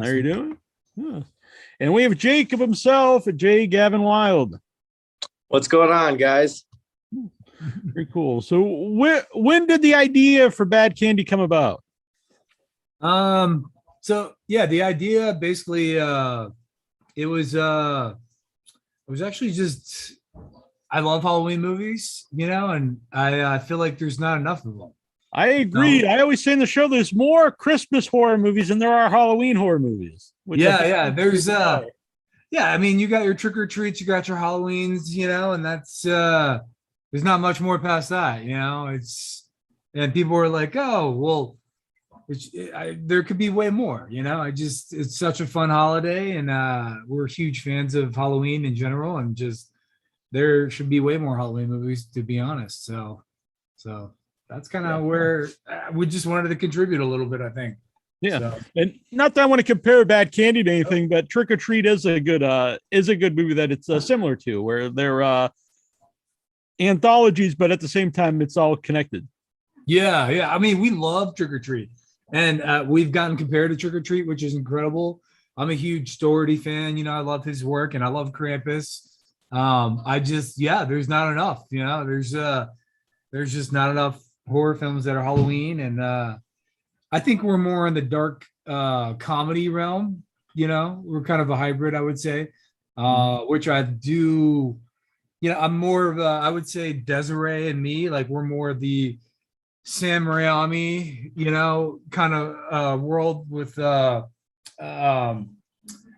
How are you doing? Yeah. And we have Jacob himself, J. Gaven Wilde. What's going on, guys? Very cool. So when did the idea for Bad Candy come about? So yeah, the idea basically it was actually just I love Halloween movies, and I feel like there's not enough of them. I agree. No. I always say in the show there's more Christmas horror movies than there are Halloween horror movies. There's I mean, you got your trick or treats, you got your Halloweens, and that's there's not much more past that, and people are like, oh well, there could be way more, it's such a fun holiday, and we're huge fans of Halloween in general, and just there should be way more Halloween movies, to be honest. So that's kind of where we just wanted to contribute a little bit, I think. Yeah, so. And not that I want to compare Bad Candy to anything, but Trick or Treat is a good movie that it's similar to, where they're anthologies, but at the same time it's all connected. Yeah. I mean, we love Trick or Treat, and we've gotten compared to Trick or Treat, which is incredible. I'm a huge Doherty fan. I love his work, and I love Krampus. There's not enough. There's just not enough horror films that are Halloween, and I think we're more in the dark comedy realm. We're kind of a hybrid, I would say, which I do. I'm more of I would say Desiree and me, like we're more of the Sam Raimi, kind of world with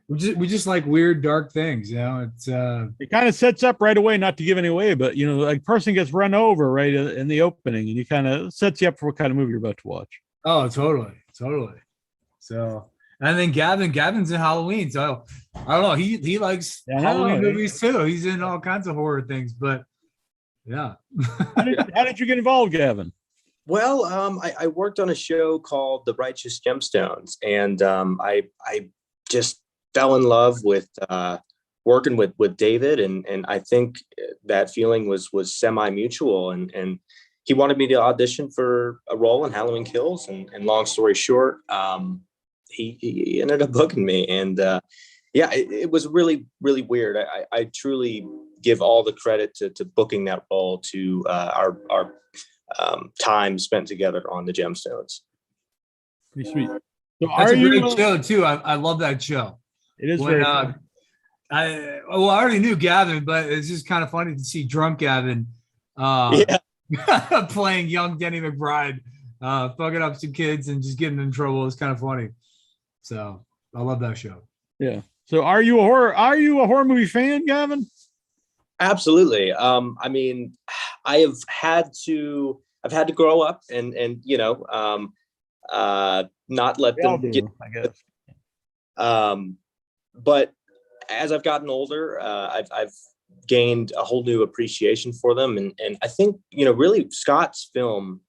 we just like weird dark things. It's it kind of sets up right away, not to give any away, but like person gets run over right in the opening, and you kind of sets you up for what kind of movie you're about to watch. Oh, totally. So, and then Gavin's in Halloween, so I don't know. He likes Halloween movies too. He's in all kinds of horror things, but yeah. How did you get involved, Gavin? Well, I worked on a show called The Righteous Gemstones, and I just fell in love with working with David, and I think that feeling was semi-mutual, and he wanted me to audition for a role in Halloween Kills, and long story short, he ended up booking me, and it was really, really weird. I truly give all the credit to booking that role to our time spent together on the Gemstones. Pretty sweet. So that's a great show too. I love that show. It is very fun. I already knew Gavin, but it's just kind of funny to see drunk Gavin. Playing young Denny McBride, fucking up some kids and just getting in trouble. It's kind of funny. So I love that show. Yeah. So are you a horror movie fan, Gavin? Absolutely. I mean, I've had to grow up and not let them get, I guess. But as I've gotten older, I've gained a whole new appreciation for them, and I think really Scott's film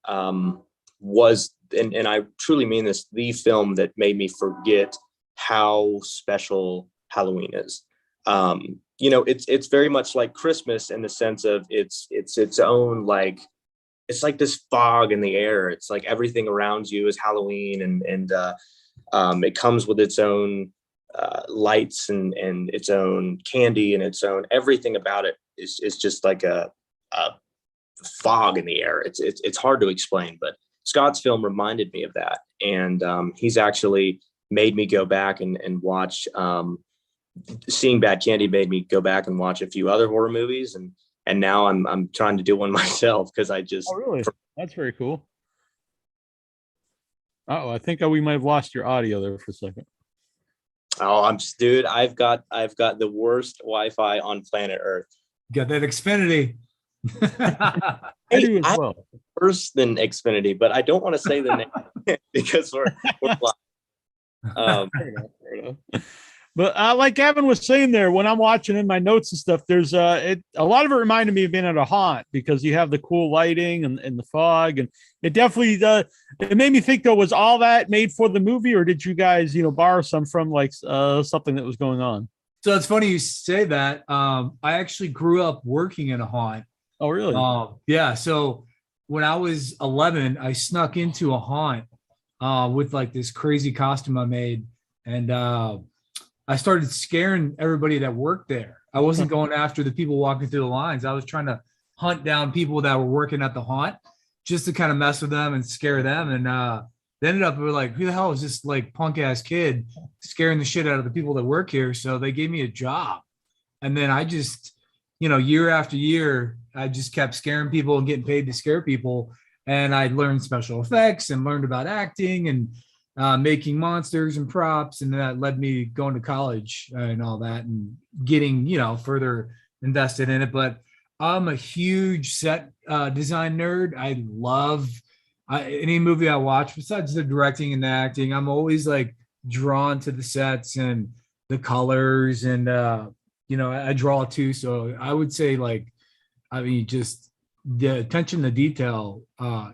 was, and I truly mean this, the film that made me forget how special Halloween is. It's very much like Christmas in the sense of it's its own, like it's like this fog in the air. It's like everything around you is Halloween, and it comes with its own lights and its own candy, and its own everything about it is just like a fog in the air. It's hard to explain, but Scott's film reminded me of that, and he's actually made me go back and watch. Seeing Bad Candy made me go back and watch a few other horror movies, and now I'm trying to do one myself because I just. Oh, really? That's very cool. I think we might have lost your audio there for a second. Oh, dude, I've got the worst Wi-Fi on planet Earth. Got that Xfinity. I do as well. Worse than Xfinity, but I don't want to say the name because we're live. Fair enough. But like Gavin was saying there, when I'm watching in my notes and stuff, there's a lot of it reminded me of being at a haunt because you have the cool lighting and the fog, and it definitely it made me think though, was all that made for the movie, or did you guys borrow some from like something that was going on? So it's funny you say that. I actually grew up working in a haunt. Oh, really? Yeah. So when I was 11, I snuck into a haunt with like this crazy costume I made. and I started scaring everybody that worked there. I wasn't going after the people walking through the lines. I was trying to hunt down people that were working at the haunt just to kind of mess with them and scare them. And they ended up, we were like, who the hell is this like punk ass kid scaring the shit out of the people that work here? So they gave me a job. And then I just, year after year, I just kept scaring people and getting paid to scare people. And I learned special effects and learned about acting and making monsters and props. And that led me going to college and all that and getting, further invested in it. But I'm a huge set design nerd. I love any movie I watch besides the directing and the acting. I'm always like drawn to the sets and the colors and, I draw too. So I would say just the attention to detail,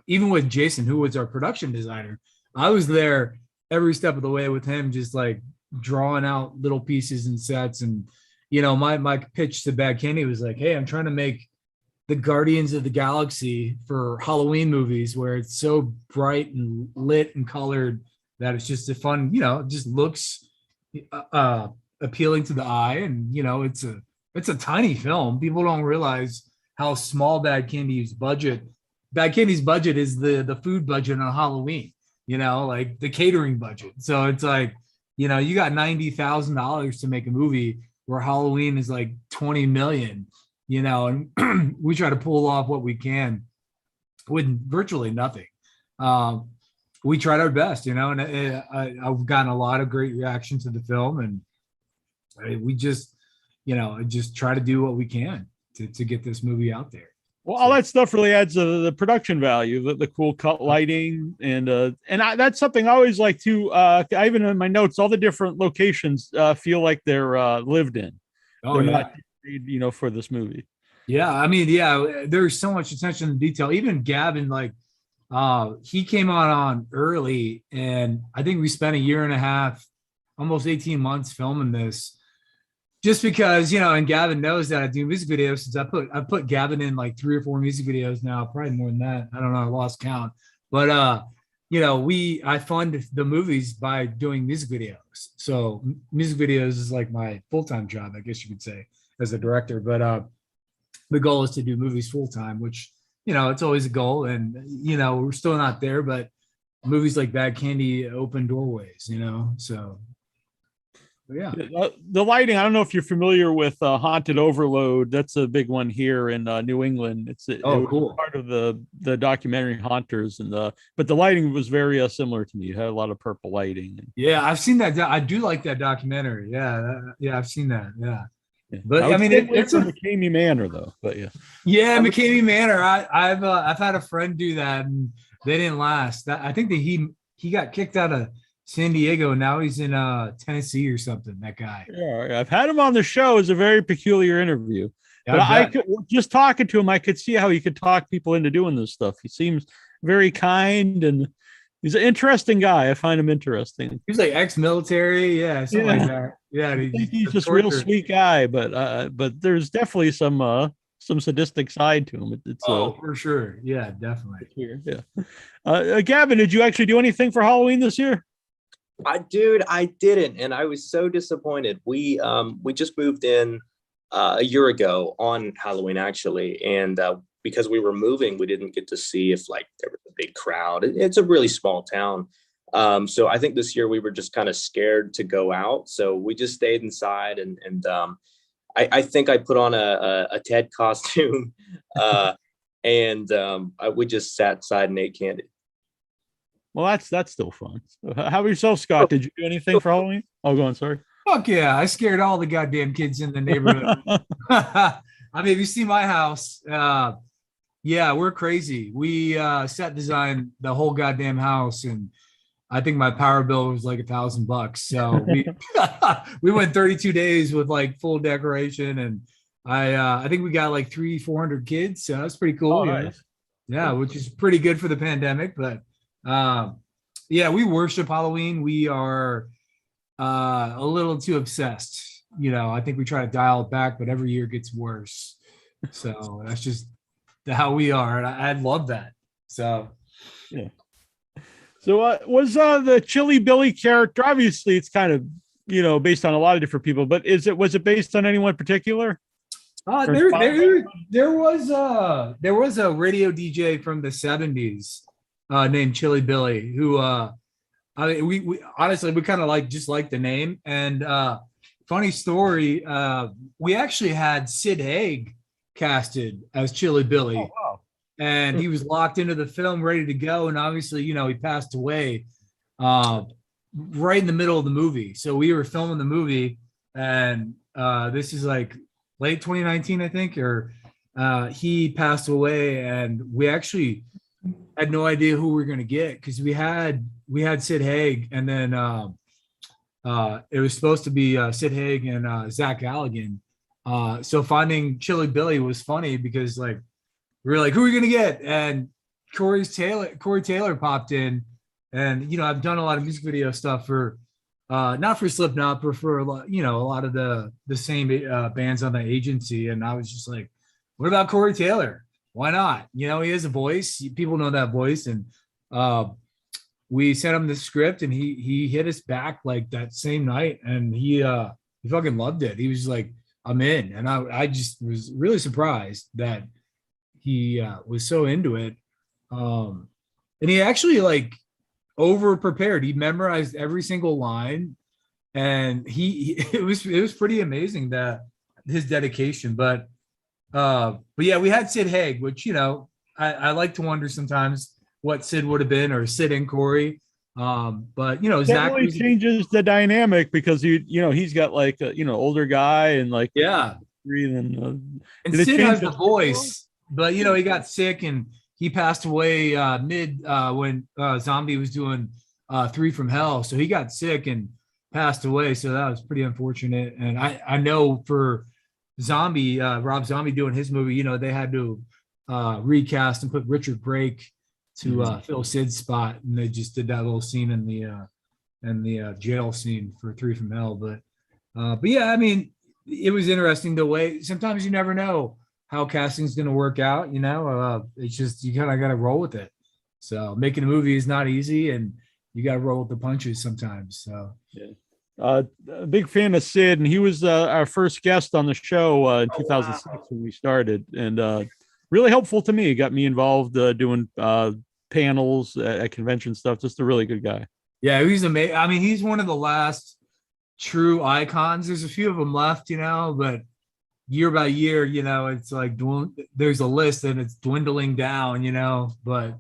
even with Jason, who was our production designer, I was there every step of the way with him, just like drawing out little pieces and sets. And, my pitch to Bad Candy was like, hey, I'm trying to make the Guardians of the Galaxy for Halloween movies where it's so bright and lit and colored that it's just a fun, it just looks appealing to the eye. And, it's a tiny film. People don't realize how small Bad Candy's budget is the food budget on Halloween, like the catering budget. So it's like, you got $90,000 to make a movie where Halloween is like 20 million, and we try to pull off what we can with virtually nothing. We tried our best, and I've gotten a lot of great reaction to the film, and we just, just try to do what we can to get this movie out there. Well, all that stuff really adds the production value, the cool cut lighting, and that's something I always like to. I even in my notes, all the different locations feel like they're lived in. Oh, they're yeah. not, for this movie. Yeah, I mean, there's so much attention to detail. Even Gaven, he came on early, and I think we spent a year and a half, almost 18 months filming this. Just because, and Gaven knows that I do music videos, since I put Gaven in like 3 or 4 music videos now, probably more than that. I don't know, I lost count. But I fund the movies by doing music videos. So music videos is like my full-time job, I guess you could say, as a director. But the goal is to do movies full-time, which, it's always a goal. And, we're still not there, but movies like Bad Candy open doorways, so. Yeah, the lighting. I don't know if you're familiar with Haunted Overload. That's a big one here in New England. It cool. Part of the documentary Haunters, but the lighting was very similar to me. It had a lot of purple lighting. Yeah, I've seen that. I do like that documentary. Yeah, I've seen that. Yeah. But I mean, it's a McCamey Manor, though. But yeah, McCamey Manor. I've had a friend do that, and they didn't last. I think that he got kicked out of San Diego. Now he's in Tennessee or something. That guy. Yeah, I've had him on the show. It's a very peculiar interview. But I could, just talking to him, I could see how he could talk people into doing this stuff. He seems very kind, and he's an interesting guy. I find him interesting. He's like ex-military, something like that. Yeah, I think he's just a real sweet guy, but there's definitely some sadistic side to him. It's for sure. Yeah, definitely. Yeah. Gavin, did you actually do anything for Halloween this year? I didn't, and I was so disappointed. We just moved in a year ago on Halloween, actually, and because we were moving, we didn't get to see if there was a big crowd. It's a really small town, so I think this year we were just kind of scared to go out, so we just stayed inside, and I think I put on a Ted costume, and we just sat inside and ate candy. Well, that's still fun. How about yourself, Scott? Did you do anything for Halloween? Oh, go on. Sorry. Fuck yeah. I scared all the goddamn kids in the neighborhood. I mean, if you see my house, we're crazy. We set design the whole goddamn house, and I think my power bill was like $1,000. So we went 32 days with like full decoration, and I think we got like 300-400 kids. So that's pretty cool. Oh, nice. Yeah, which is pretty good for the pandemic, but we worship Halloween. We are a little too obsessed. I think we try to dial it back, but every year it gets worse. So that's just how we are, and I love that. So yeah. So was the Chili Billy character? Obviously, it's kind of based on a lot of different people, but was it based on anyone particular? There was a radio DJ from the 70s named Chili Billy who I mean, we honestly we kind of like the name. And funny story, we actually had Sid Haig casted as Chili Billy. Oh, wow. And he was locked into the film, ready to go. And obviously, he passed away right in the middle of the movie. So we were filming the movie, and this is like late 2019, I think, or he passed away, and we actually had no idea who we were going to get, because we had Sid Haig, and then it was supposed to be Sid Haig and Zach Galligan. So finding Chili Billy was funny, because like we were like, who are we going to get? And Corey Taylor popped in, and I've done a lot of music video stuff for not for Slipknot, but for a lot of the same bands on the agency. And I was just like, what about Corey Taylor? Why not? He has a voice. People know that voice. And we sent him the script, and he hit us back like that same night, and he fucking loved it. He was like, I'm in. And I just was really surprised that he was so into it. And he actually like over prepared. He memorized every single line, and it was pretty amazing, that his dedication. But yeah, we had Sid Haig, which I like to wonder sometimes what Sid would have been, or Sid and Corey. But Zach really changes the dynamic, because he's got like a older guy, and like and Sid has the voice, but he got sick, and he passed away mid when Zombie was doing 3 from Hell. So he got sick and passed away. So that was pretty unfortunate. And I know for Zombie, Rob Zombie doing his movie, they had to recast and put Richard Brake to fill Sid's spot, and they just did that little scene in the jail scene for 3 from Hell. But yeah, I mean, it was interesting the way sometimes you never know how casting's going to work out. It's just, you kind of got to roll with it. So making a movie is not easy, and you got to roll with the punches sometimes. So yeah. A big fan of Sid, and he was our first guest on the show in 2006 when we started, and really helpful to me. He got me involved doing panels at convention stuff. Just a really good guy. Yeah, he's amazing. I mean, he's one of the last true icons. There's a few of them left, but year by year, it's like there's a list, and it's dwindling down, but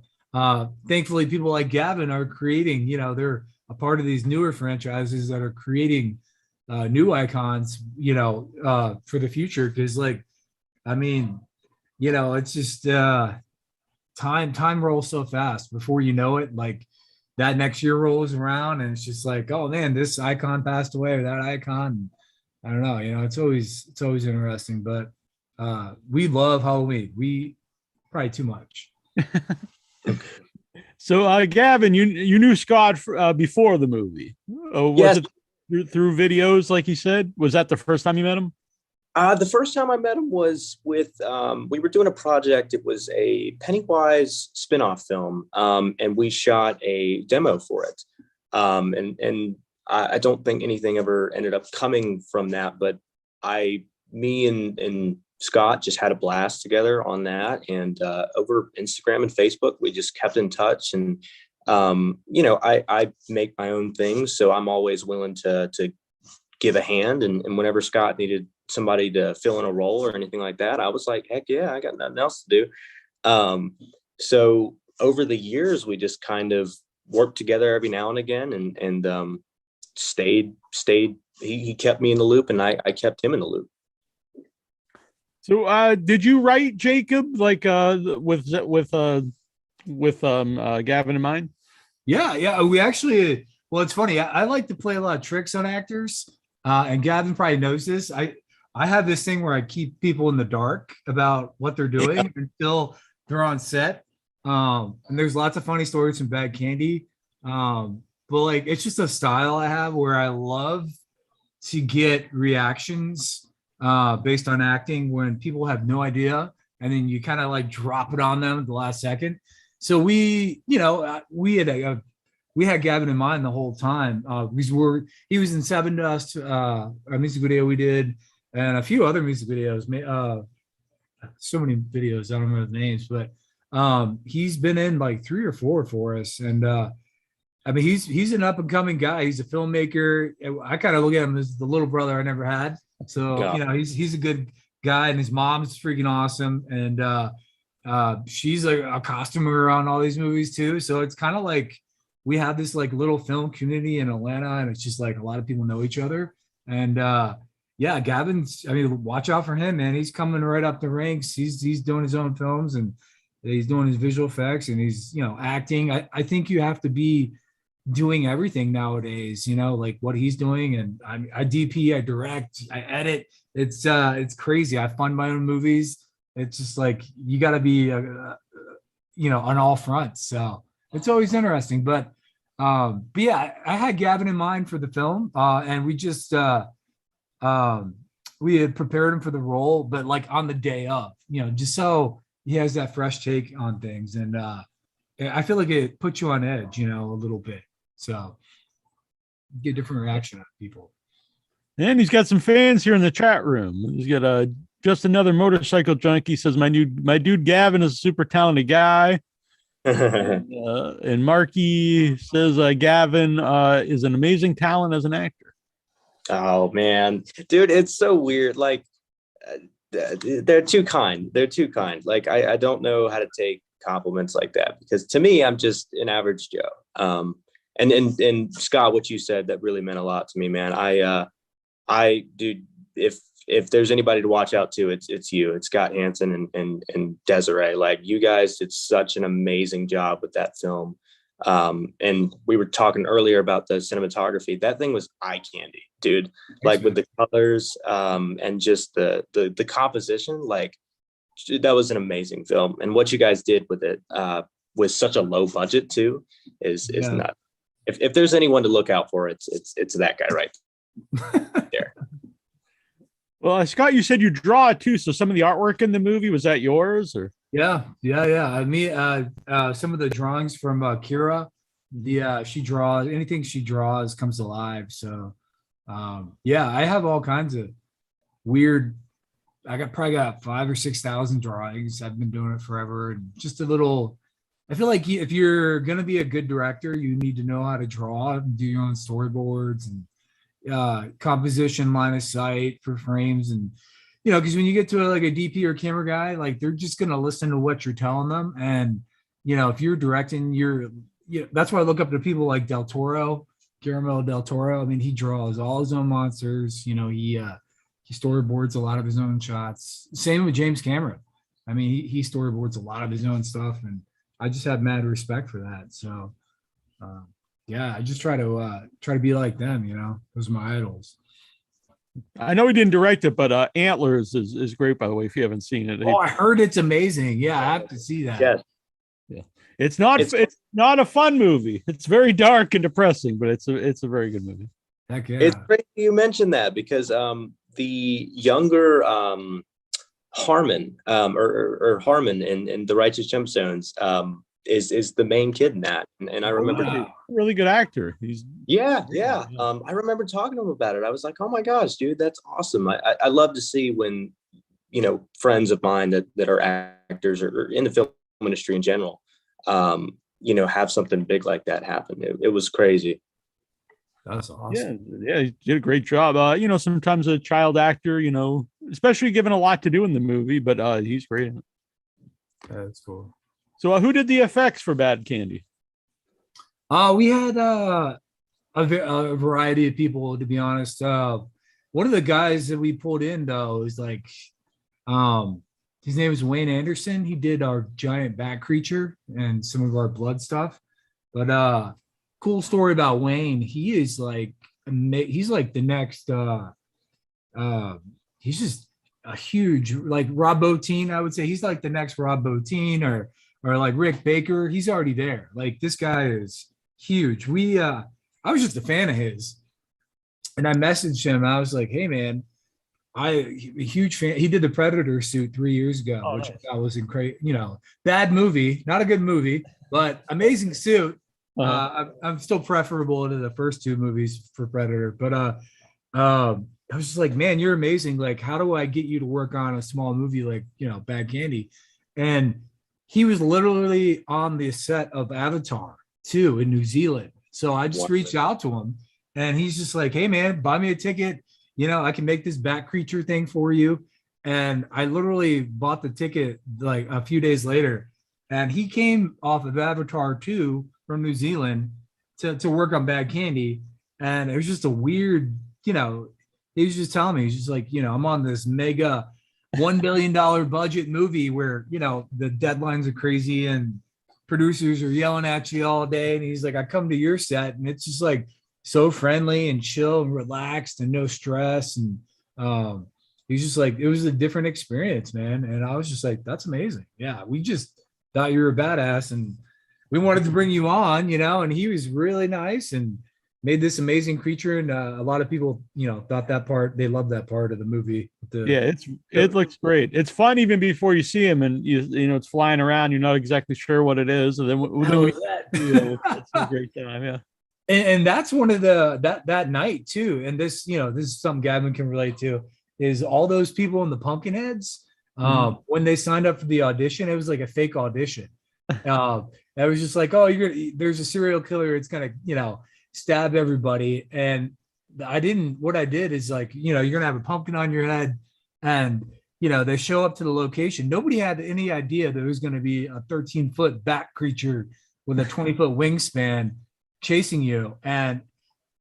thankfully people like Gaven are creating, they're a part of these newer franchises that are creating new icons, for the future. Because it's just time rolls so fast. Before you know it, like that next year rolls around, and it's just like, oh man, this icon passed away, or that icon. I don't know, it's always interesting. But we love Halloween. We probably too much. So Gavin, you knew Scott before the movie. Was it through videos, like he said? Was that the first time you met him? The first time I met him was with, we were doing a project. It was a Pennywise spinoff film, and we shot a demo for it. And I don't think anything ever ended up coming from that, but me and Scott just had a blast together on that. And over Instagram and Facebook, we just kept in touch. And, I make my own things, so I'm always willing to give a hand. And whenever Scott needed somebody to fill in a role or anything like that, I was like, heck yeah, I got nothing else to do. So over the years, we just kind of worked together every now and again, and stayed. He kept me in the loop, and I kept him in the loop. So did you write Jacob like with Gavin in mind? Yeah, we actually, well, it's funny, I like to play a lot of tricks on actors, and Gavin probably knows this. I have this thing where I keep people in the dark about what they're doing until they're on set. And there's lots of funny stories from Bad Candy. But like, it's just a style I have where I love to get reactions based on acting when people have no idea, and then you kind of like drop it on them at the last second. So we had we had Gavin in mind the whole time. He was in Seven Dust, a music video we did, and a few other music videos. So many videos, I don't remember the names, but he's been in like 3 or 4 for us. And I mean, he's an up and coming guy. He's a filmmaker. I kind of look at him as the little brother I never had. So he's a good guy, and his mom's freaking awesome. And she's a costumer on all these movies too. So it's kind of like we have this like little film community in Atlanta, and it's just like a lot of people know each other. And Gavin's, I mean, watch out for him, man. He's coming right up the ranks. He's doing his own films, and he's doing his visual effects, and he's, acting. I think you have to be doing everything nowadays, like what he's doing. And I DP, I direct, I edit. It's crazy. I fund my own movies. It's just like, you got to be, on all fronts. So it's always interesting, but yeah, I had Gavin in mind for the film, and we just, we had prepared him for the role, but like on the day of, just so he has that fresh take on things. And I feel like it puts you on edge, a little bit. So get different reaction out of people. And he's got some fans here in the chat room. He's got just another motorcycle junkie says, my dude Gavin is a super talented guy. And Marky says Gavin is an amazing talent as an actor. Oh man, dude, it's so weird. Like they're too kind. Like I don't know how to take compliments like that, because to me, I'm just an average Joe. And Scott, what you said, that really meant a lot to me, man. I dude, if there's anybody to watch out to, it's you. It's Scott Hansen and Desiree. Like, you guys did such an amazing job with that film. And we were talking earlier about the cinematography. That thing was eye candy, dude. Like with the colors, and just the composition, like that was an amazing film. And what you guys did with it, with such a low budget too, is nuts. If there's anyone to look out for, it's that guy right there. Well, Scott, you said you draw it too. So some of the artwork in the movie, was that yours, or? Yeah. I mean, some of the drawings from Kira, she draws, anything she draws comes alive. So, I have all kinds of weird. I probably got 5,000 or 6,000 drawings. I've been doing it forever, and just a little. I feel like if you're gonna be a good director, you need to know how to draw and do your own storyboards and composition, line of sight for frames. And because when you get to like a DP or camera guy, like they're just gonna listen to what you're telling them. And if you're directing, that's why I look up to people like Guillermo del Toro. I mean, he draws all his own monsters. He storyboards a lot of his own shots. Same with James Cameron. I mean, he storyboards a lot of his own stuff, and I just have mad respect for that. So I just try to be like them. Those are my idols. I know he didn't direct it, but Antlers is great, by the way, if you haven't seen it. Oh, I heard it's amazing. Yeah, I have to see that. Yes. Yeah. It's not a fun movie. It's very dark and depressing, but it's a very good movie. Heck yeah. It's great you mentioned that, because the younger Harmon, or Harmon in The Righteous Gemstones, is the main kid in that. And I remember really good actor. I remember talking to him about it. I was like, oh my gosh, dude, that's awesome. I love to see when friends of mine that are actors or in the film industry in general, have something big like that happen. It was crazy. That's awesome. Yeah, he did a great job. Sometimes a child actor, especially given a lot to do in the movie, but he's great in it. That's cool. So who did the effects for Bad Candy? We had a variety of people, to be honest. One of the guys that we pulled in, though, is like, his name is Wayne Anderson. He did our giant bat creature and some of our blood stuff. But cool story about Wayne. He is like, he's like the next. He's just a huge, like Rob Bottin. I would say he's like the next Rob Bottin or like Rick Baker. He's already there. Like, this guy is huge. I was just a fan of his, and I messaged him. I was like, hey man, a huge fan. He did the Predator suit 3 years ago, which I was incredible. Bad movie, not a good movie, but amazing suit. I'm still preferable to the first two movies for Predator, but I was just like, man, you're amazing. Like, how do I get you to work on a small movie like, Bad Candy? And he was literally on the set of Avatar 2 in New Zealand. So I just reached out to him, and he's just like, hey man, buy me a ticket. I can make this bat creature thing for you. And I literally bought the ticket like a few days later. And he came off of Avatar 2 from New Zealand to work on Bad Candy. And it was just a weird, he was just telling me, he's just like, I'm on this mega $1 billion budget movie where, the deadlines are crazy and producers are yelling at you all day. And he's like, I come to your set and it's just like so friendly and chill and relaxed and no stress. And he's just like, it was a different experience, man. And I was just like, that's amazing. Yeah, we just thought you were a badass and we wanted to bring you on, and he was really nice and made this amazing creature. And a lot of people, thought that part, they loved that part of the movie. It looks great. It's fun even before you see him and it's flying around. You're not exactly sure what it is. And then it's a great time. Yeah. And that's one of that night too. And this, this is something Gavin can relate to, is all those people in the Pumpkinheads. When they signed up for the audition, it was like a fake audition. I was just like, oh, there's a serial killer. It's gonna, stab everybody. And what I did is like, you're gonna have a pumpkin on your head, and they show up to the location. Nobody had any idea there was going to be a 13-foot bat creature with a 20-foot wingspan chasing you. And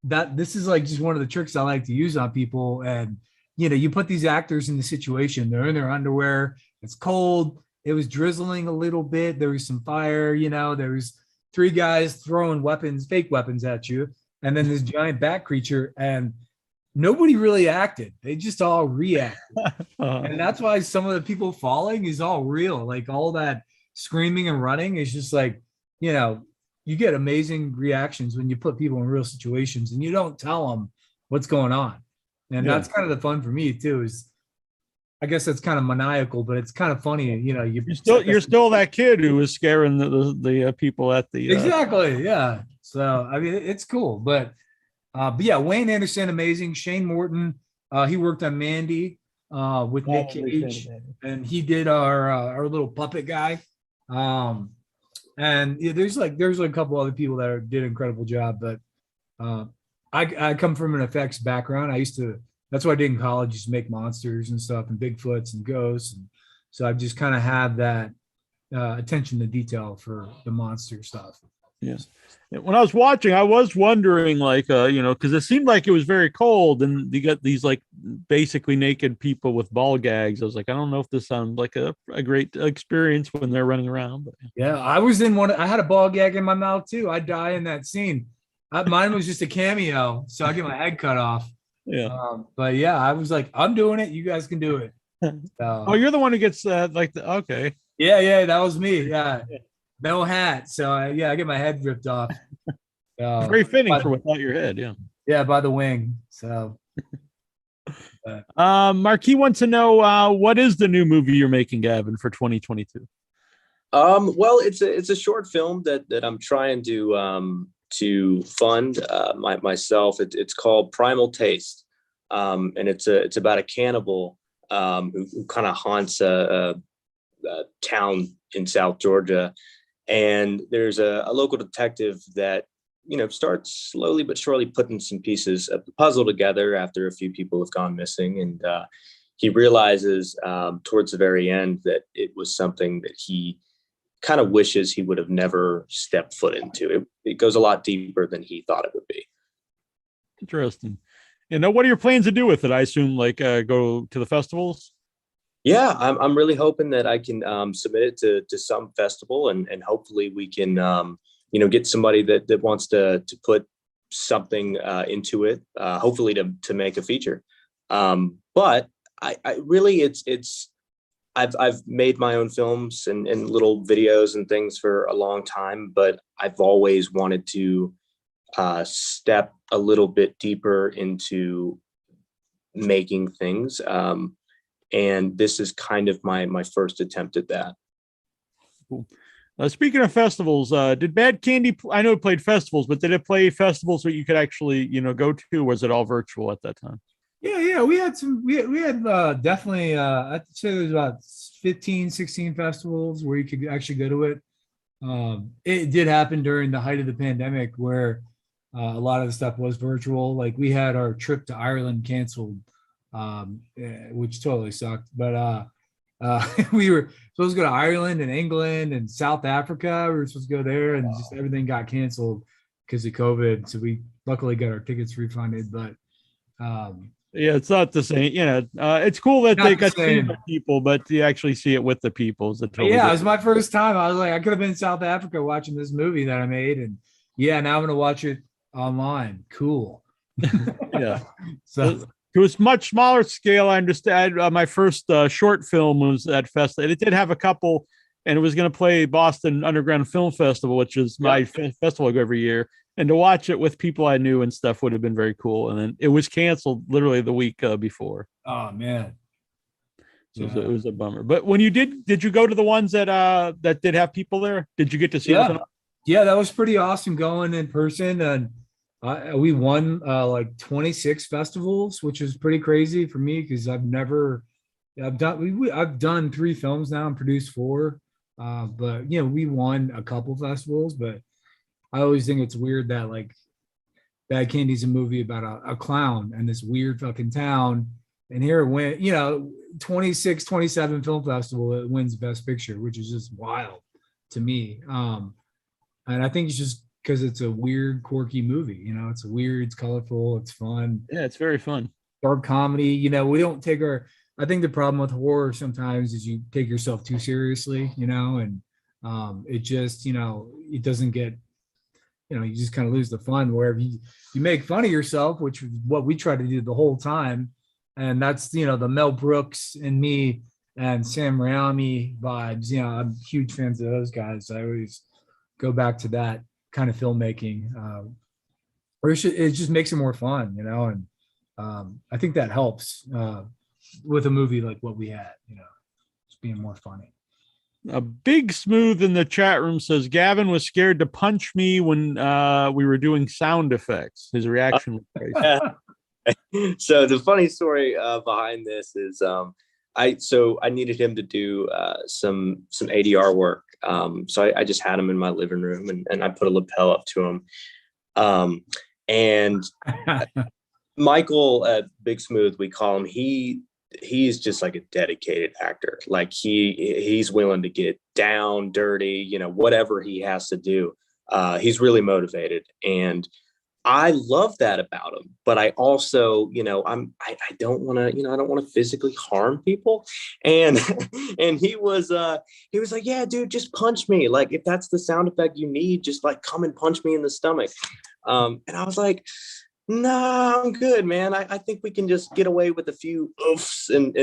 this is like just one of the tricks I like to use on people. And you put these actors in the situation, they're in their underwear, it's cold, it was drizzling a little bit, there was some fire, there was 3 guys throwing fake weapons at you, and then this giant bat creature, and nobody really acted. They just all reacted. And that's why some of the people falling is all real. Like all that screaming and running is just like, you get amazing reactions when you put people in real situations and you don't tell them what's going on. And that's kind of the fun for me too, is I guess that's kind of maniacal, but it's kind of funny. You're still that kid who was scaring the people at the exactly. Yeah. So, I mean, it's cool, but yeah, Wayne Anderson, amazing. Shane Morton, he worked on Mandy with Nick Cage, and he did our little puppet guy. And yeah, there's a couple other people that did an incredible job, but I come from an effects background. That's what I did in college, just make monsters and stuff and Bigfoots and ghosts. And so I just kind of have that attention to detail for the monster stuff. Yes. When I was watching, I was wondering, like, because it seemed like it was very cold, and you got these like basically naked people with ball gags. I was like, I don't know if this sounds like a great experience when they're running around. But yeah, I was in one. I had a ball gag in my mouth too. I die in that scene. Mine was just a cameo, so I get my head cut off. Yeah. But yeah, I was like, I'm doing it. You guys can do it. Oh, you're the one who gets okay. Yeah, that was me. Yeah. No hat. So I get my head ripped off. Very fitting for without your head. Yeah. Yeah. By the wing. So. Marquis wants to know what is the new movie you're making, Gavin, for 2022? Well, it's a short film that I'm trying to fund myself. It's called Primal Taste, and it's about a cannibal who kind of haunts a town in South Georgia, and there's a local detective that starts slowly but surely putting some pieces of the puzzle together after a few people have gone missing, and he realizes towards the very end that it was something that he kind of wishes he would have never stepped foot into. It goes a lot deeper than he thought it would be. Interesting. What are your plans to do with it? I assume go to the festivals. Yeah, I'm really hoping that I can submit it to some festival, and hopefully we can get somebody that wants to put something into it, hopefully to make a feature. But I really I've made my own films and little videos and things for a long time, but I've always wanted to step a little bit deeper into making things. And this is kind of my first attempt at that. Cool. Speaking of festivals, did Bad Candy? I know it played festivals, but did it play festivals that you could actually, go to? Or was it all virtual at that time? Yeah, we had some. We had definitely. I'd say there was about 15, 16 festivals where you could actually go to it. It did happen during the height of the pandemic where a lot of the stuff was virtual. Like we had our trip to Ireland canceled, which totally sucked. But we were supposed to go to Ireland and England and South Africa. We were supposed to go there, and just everything got canceled because of COVID. So we luckily got our tickets refunded. But yeah, it's not the same. It's cool that they got to see the people, but you actually see it with the people. Totally it was my first time. I was like, I could have been in South Africa watching this movie that I made, and now I'm gonna watch it online. Cool. Yeah. So it was much smaller scale. I understand. My first short film was at Festa. It did have a couple, and it was going to play Boston Underground Film Festival, which is my festival I go every year. And to watch it with people I knew and stuff would have been very cool. And then it was canceled literally the week before. Oh man. So it was a bummer. But when you did you go to the ones that did have people there? Did you get to see them? Yeah, that was pretty awesome going in person. And we won like 26 festivals, which is pretty crazy for me because I've done 3 films now and produced 4. But we won a couple festivals, but I always think it's weird that like Bad Candy's a movie about a clown and this weird fucking town. And here it went, 26, 27 film festival, it wins Best Picture, which is just wild to me. And I think it's just because it's a weird, quirky movie. It's weird, it's colorful, it's fun. Yeah, it's very fun. Dark comedy. We don't take I think the problem with horror sometimes is you take yourself too seriously, and it just, it doesn't get, you just kind of lose the fun wherever you make fun of yourself, which is what we try to do the whole time. And that's, the Mel Brooks and me and Sam Raimi vibes. I'm huge fans of those guys. I always go back to that kind of filmmaking. Or it just makes it more fun, and I think that helps with a movie like what we had, just being more funny. A Big Smooth in the chat room says Gavin was scared to punch me when we were doing sound effects. His reaction was crazy. So the funny story behind this is I needed him to do some ADR work. So I just had him in my living room and I put a lapel up to him. And Michael at Big Smooth, we call him, he's just like a dedicated actor. Like he's willing to get down, dirty, whatever he has to do. He's really motivated, and I love that about him. But I also, I don't want to physically harm people. And he was like, yeah, dude, just punch me. Like if that's the sound effect you need, just like come and punch me in the stomach. And I was like, no, I'm good, man. I think we can just get away with a few oofs and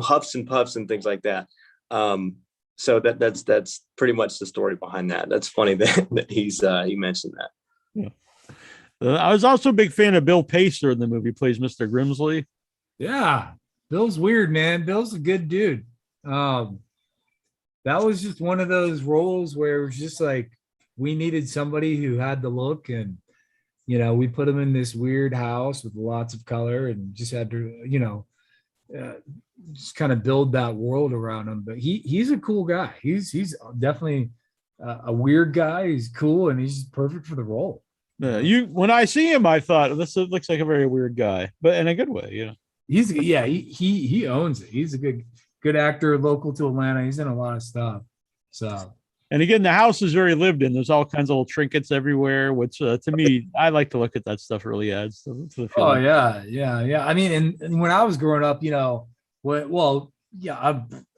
huffs and puffs and things like that. So that's pretty much the story behind that. That's funny that he mentioned that. Yeah. I was also a big fan of Bill Pacer in the movie. He plays Mr. Grimsley. Yeah, Bill's weird, man. Bill's a good dude. That was just one of those roles where it was just like we needed somebody who had the look, and we put him in this weird house with lots of color and just had to, just kind of build that world around him. But he's a cool guy. He's definitely a weird guy. He's cool and he's perfect for the role. When I see him, I thought this looks like a very weird guy, but in a good way. He owns it. He's a good actor, local to Atlanta. He's in a lot of stuff. So. And again, the house is very lived in. There's all kinds of little trinkets everywhere, which to me, I like to look at that stuff. Really adds to the feeling. Yeah. I mean, and when I was growing up,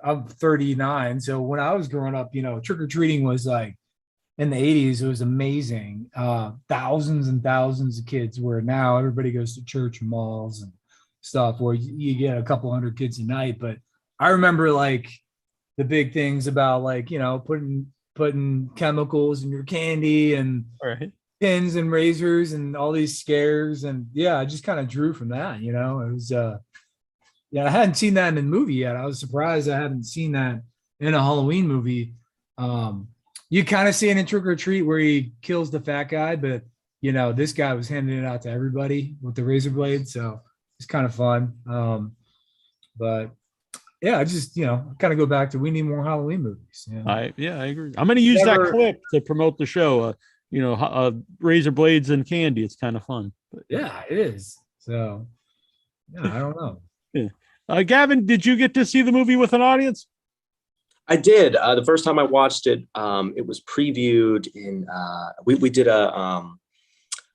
I'm 39. So when I was growing up, trick or treating was like in the 80s. It was amazing. Thousands and thousands of kids. Where now everybody goes to church and malls and stuff, where you get a couple hundred kids a night. But I remember like the big things about like putting chemicals in your candy and pins and razors and all these scares. And I just kind of drew from that, it was, I hadn't seen that in a movie yet. I was surprised I hadn't seen that in a Halloween movie. You kind of see it in Trick or Treat where he kills the fat guy, but this guy was handing it out to everybody with the razor blade, so it's kind of fun. But yeah, I just kind of go back to we need more Halloween movies. I agree. I'm going to use that clip to promote the show. Razor blades and candy. It's kind of fun. But, yeah, it is. So yeah, I don't know. Yeah. Gavin, did you get to see the movie with an audience? I did. The first time I watched it, it was previewed in. We did a.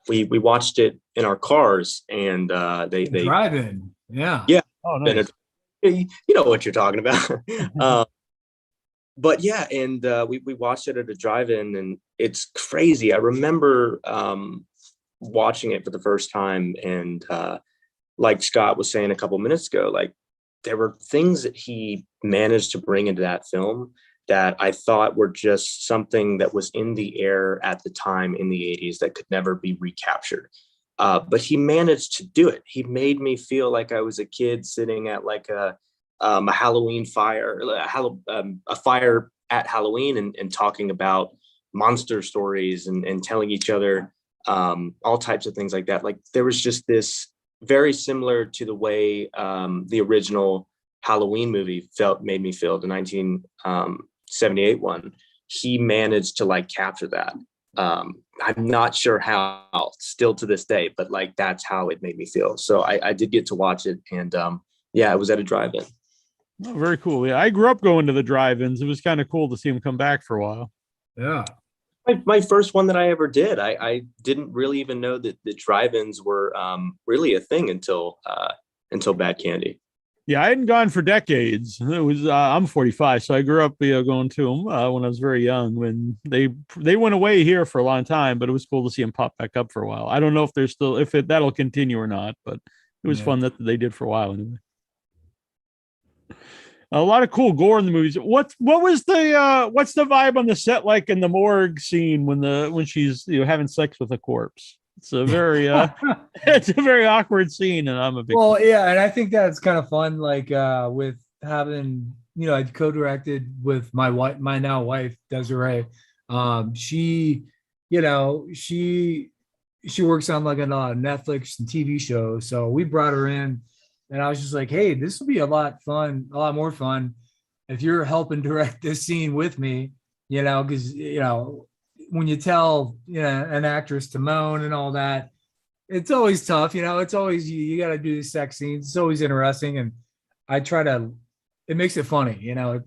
We watched it in our cars, and they drive-in. Yeah. Oh, nice. You know what you're talking about. But yeah, and we watched it at a drive-in, and it's crazy. I remember watching it for the first time, and like Scott was saying a couple minutes ago, like there were things that he managed to bring into that film that I thought were just something that was in the air at the time in the 80s that could never be recaptured. But he managed to do it. He made me feel like I was a kid sitting at like a Halloween fire, a fire at Halloween, and talking about monster stories and telling each other all types of things like that. Like there was just this very similar to the way the original Halloween movie made me feel, the 1978 one. He managed to like capture that. I'm not sure how still to this day, but like that's how it made me feel. So I did get to watch it, and yeah, it was at a drive-in. Oh, very cool. Yeah, I grew up going to the drive-ins. It was kind of cool to see him come back for a while. Yeah. My first one that I ever did. I didn't really even know that the drive-ins were really a thing until Bad Candy. Yeah, I hadn't gone for decades. It was I'm 45, so I grew up going to them when I was very young. When they went away here for a long time, but it was cool to see them pop back up for a while. I don't know if they're still that'll continue or not, but it was fun that they did for a while anyway. A lot of cool gore in the movies. What was the what's the vibe on the set like in the morgue scene when she's having sex with a corpse? It's a very it's a very awkward scene, and I'm a big yeah, and I think that's kind of fun. Like with having I co-directed with my now wife Desiree. She she works on like a Netflix and TV shows, so we brought her in. And I was just like, hey, this will be a lot more fun if you're helping direct this scene with me, because, when you tell, an actress to moan and all that, it's always tough. It's always, you got to do the sex scenes. It's always interesting. And I try to, it makes it funny,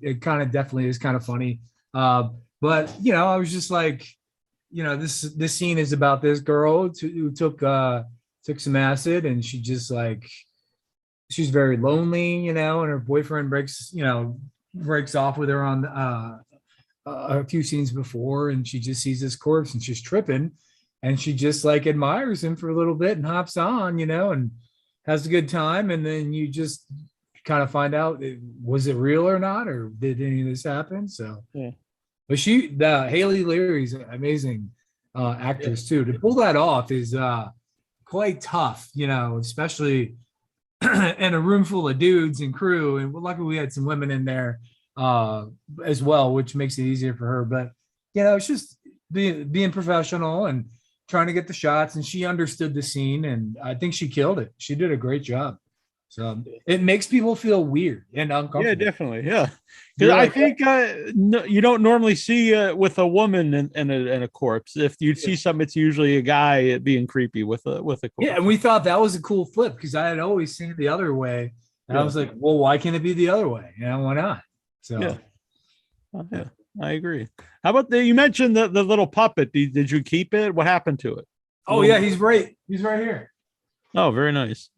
it kind of definitely is kind of funny. But, I was just like, this scene is about this girl who took some acid, and she just like, she's very lonely, and her boyfriend breaks off with her on a few scenes before, and she just sees this corpse and she's tripping, and she just like admires him for a little bit and hops on, and has a good time. And then you just kind of find out, was it real or not, or did any of this happen? So, yeah. But Haley Leary's an amazing actress too. To pull that off is quite tough, especially and a room full of dudes and crew, and luckily we had some women in there as well, which makes it easier for her. But it's just being professional and trying to get the shots, and she understood the scene, and I think she killed it. She did a great job. So it makes people feel weird and uncomfortable. Yeah, definitely. Yeah, because I think you don't normally see with a woman and a corpse. If you see something, it's usually a guy being creepy with a corpse. Yeah, and we thought that was a cool flip because I had always seen it the other way, and I was like, well, why can't it be the other way? Why not? So yeah, I agree. How about you mentioned the little puppet? Did you keep it? What happened to it? Oh yeah, he's right here. Oh, very nice.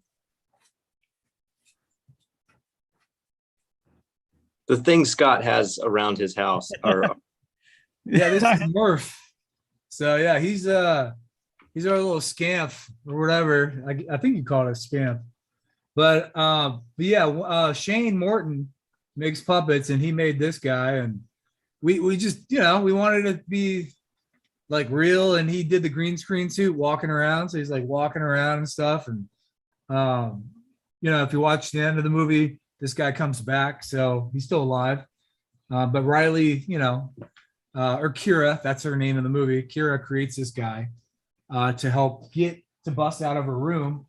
The things Scott has around his house are this is Murph. So yeah, he's our little scamp or whatever. I think you call it a scamp. But Shane Morton makes puppets, and he made this guy, and we just we wanted it to be like real, and he did the green screen suit walking around, so he's like walking around and stuff. And if you watch the end of the movie, this guy comes back, so he's still alive. But Riley, or Kira, that's her name in the movie. Kira creates this guy to help get to bust out of her room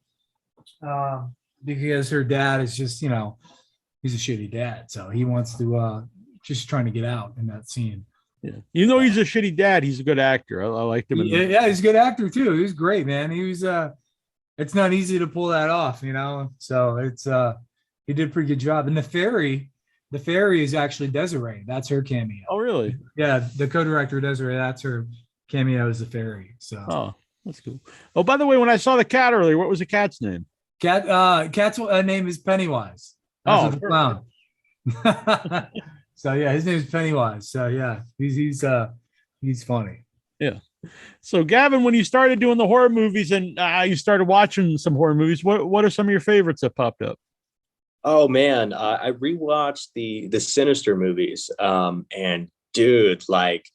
because her dad is just, he's a shitty dad. So he wants to just trying to get out in that scene. Yeah. He's a shitty dad. He's a good actor. I liked him. Yeah, he's a good actor too. He was great, man. He was it's not easy to pull that off, So it's he did a pretty good job. And the fairy is actually Desiree. That's her cameo. Oh, really? Yeah, the co-director Desiree, that's her cameo as the fairy. So that's cool. Oh, by the way, when I saw the cat earlier, what was the cat's name? Cat's name is Pennywise. That's the clown. So yeah, his name is Pennywise. So yeah, he's funny. Yeah. So Gaven, when you started doing the horror movies and you started watching some horror movies, what are some of your favorites that popped up? Oh man, I rewatched the Sinister movies, and dude, like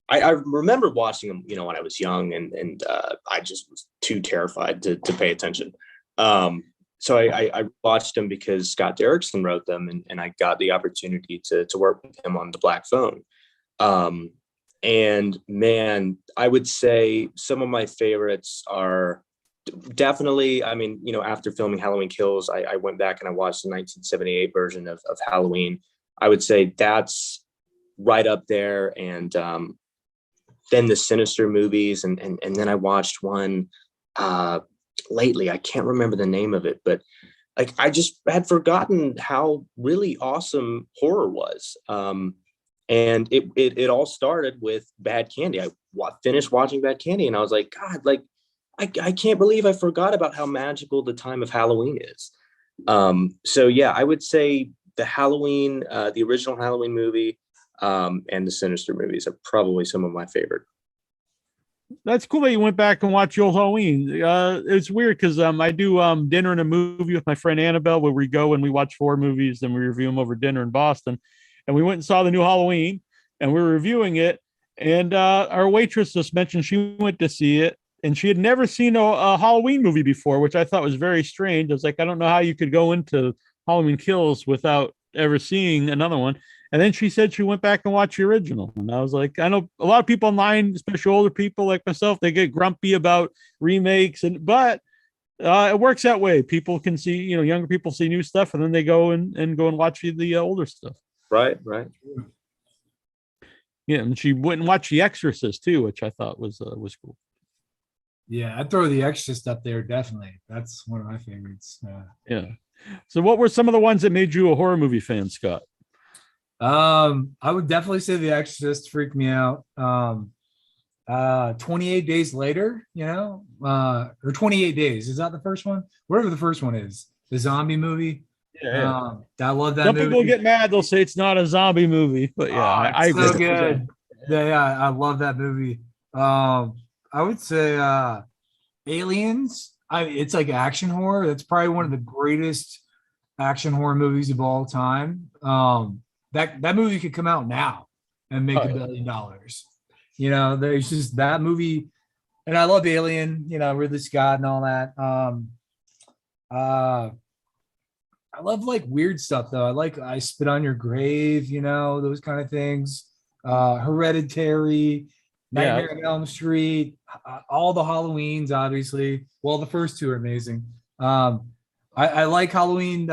I remember watching them, when I was young, and I just was too terrified to pay attention. So I watched them because Scott Derrickson wrote them, and I got the opportunity to work with him on The Black Phone. And man, I would say some of my favorites are definitely, after filming Halloween Kills, I went back and I watched the 1978 version of Halloween. I would say that's right up there. And then the Sinister movies. And then I watched one lately. I can't remember the name of it, but like I just had forgotten how really awesome horror was. And it all started with Bad Candy. I finished watching Bad Candy and I was like, God, like, I can't believe I forgot about how magical the time of Halloween is. So yeah, I would say the original Halloween movie, and the Sinister movies are probably some of my favorite. That's cool that you went back and watched the old Halloween. It's weird because I do dinner and a movie with my friend Annabelle, where we go and we watch 4 movies and we review them over dinner in Boston. And we went and saw the new Halloween and we were reviewing it. And our waitress just mentioned she went to see it and she had never seen a Halloween movie before, which I thought was very strange. I was like, I don't know how you could go into Halloween Kills without ever seeing another one. And then she said she went back and watched the original. And I was like, I know a lot of people online, especially older people like myself, they get grumpy about remakes, but it works that way. People can see, younger people see new stuff and then they go and watch the older stuff. Right. Yeah, and she went and watched The Exorcist too, which I thought was cool. Yeah, I'd throw The Exorcist up there, definitely. That's one of my favorites. Yeah. So what were some of the ones that made you a horror movie fan, Scott? I would definitely say The Exorcist freaked me out. 28 Days Later, or 28 Days. Is that the first one? Whatever the first one is. The zombie movie. Yeah. I love that Some movie. people get mad. They'll say it's not a zombie movie, but yeah, I agree. So good. Yeah, I love that movie. I would say Aliens. It's like action horror. That's probably one of the greatest action horror movies of all time. That movie could come out now and make $1 billion. There's just that movie, and I love Alien. Ridley Scott and all that. I love like weird stuff though. I Spit on Your Grave, those kind of things. Hereditary, Nightmare on Elm Street, all the Halloweens, obviously. Well, the first 2 are amazing. I like Halloween.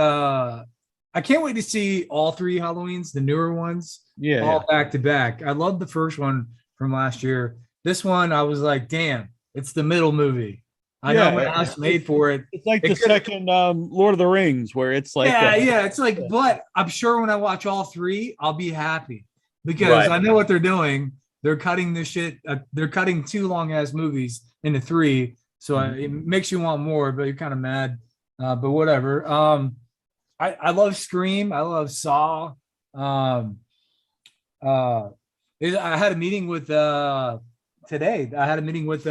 I can't wait to see all 3 Halloweens, the newer ones, all back to back. I love the first one from last year. This one, I was like, damn, it's the middle movie. I know my house made for it. It's like the second Lord of the Rings, where it's like, it's like, but I'm sure when I watch all 3, I'll be happy because I know what they're doing. They're cutting this shit. They're cutting 2 long ass movies into 3, so it makes you want more, but you're kind of mad. But whatever. I love Scream. I love Saw. I had a meeting with today. I had a meeting with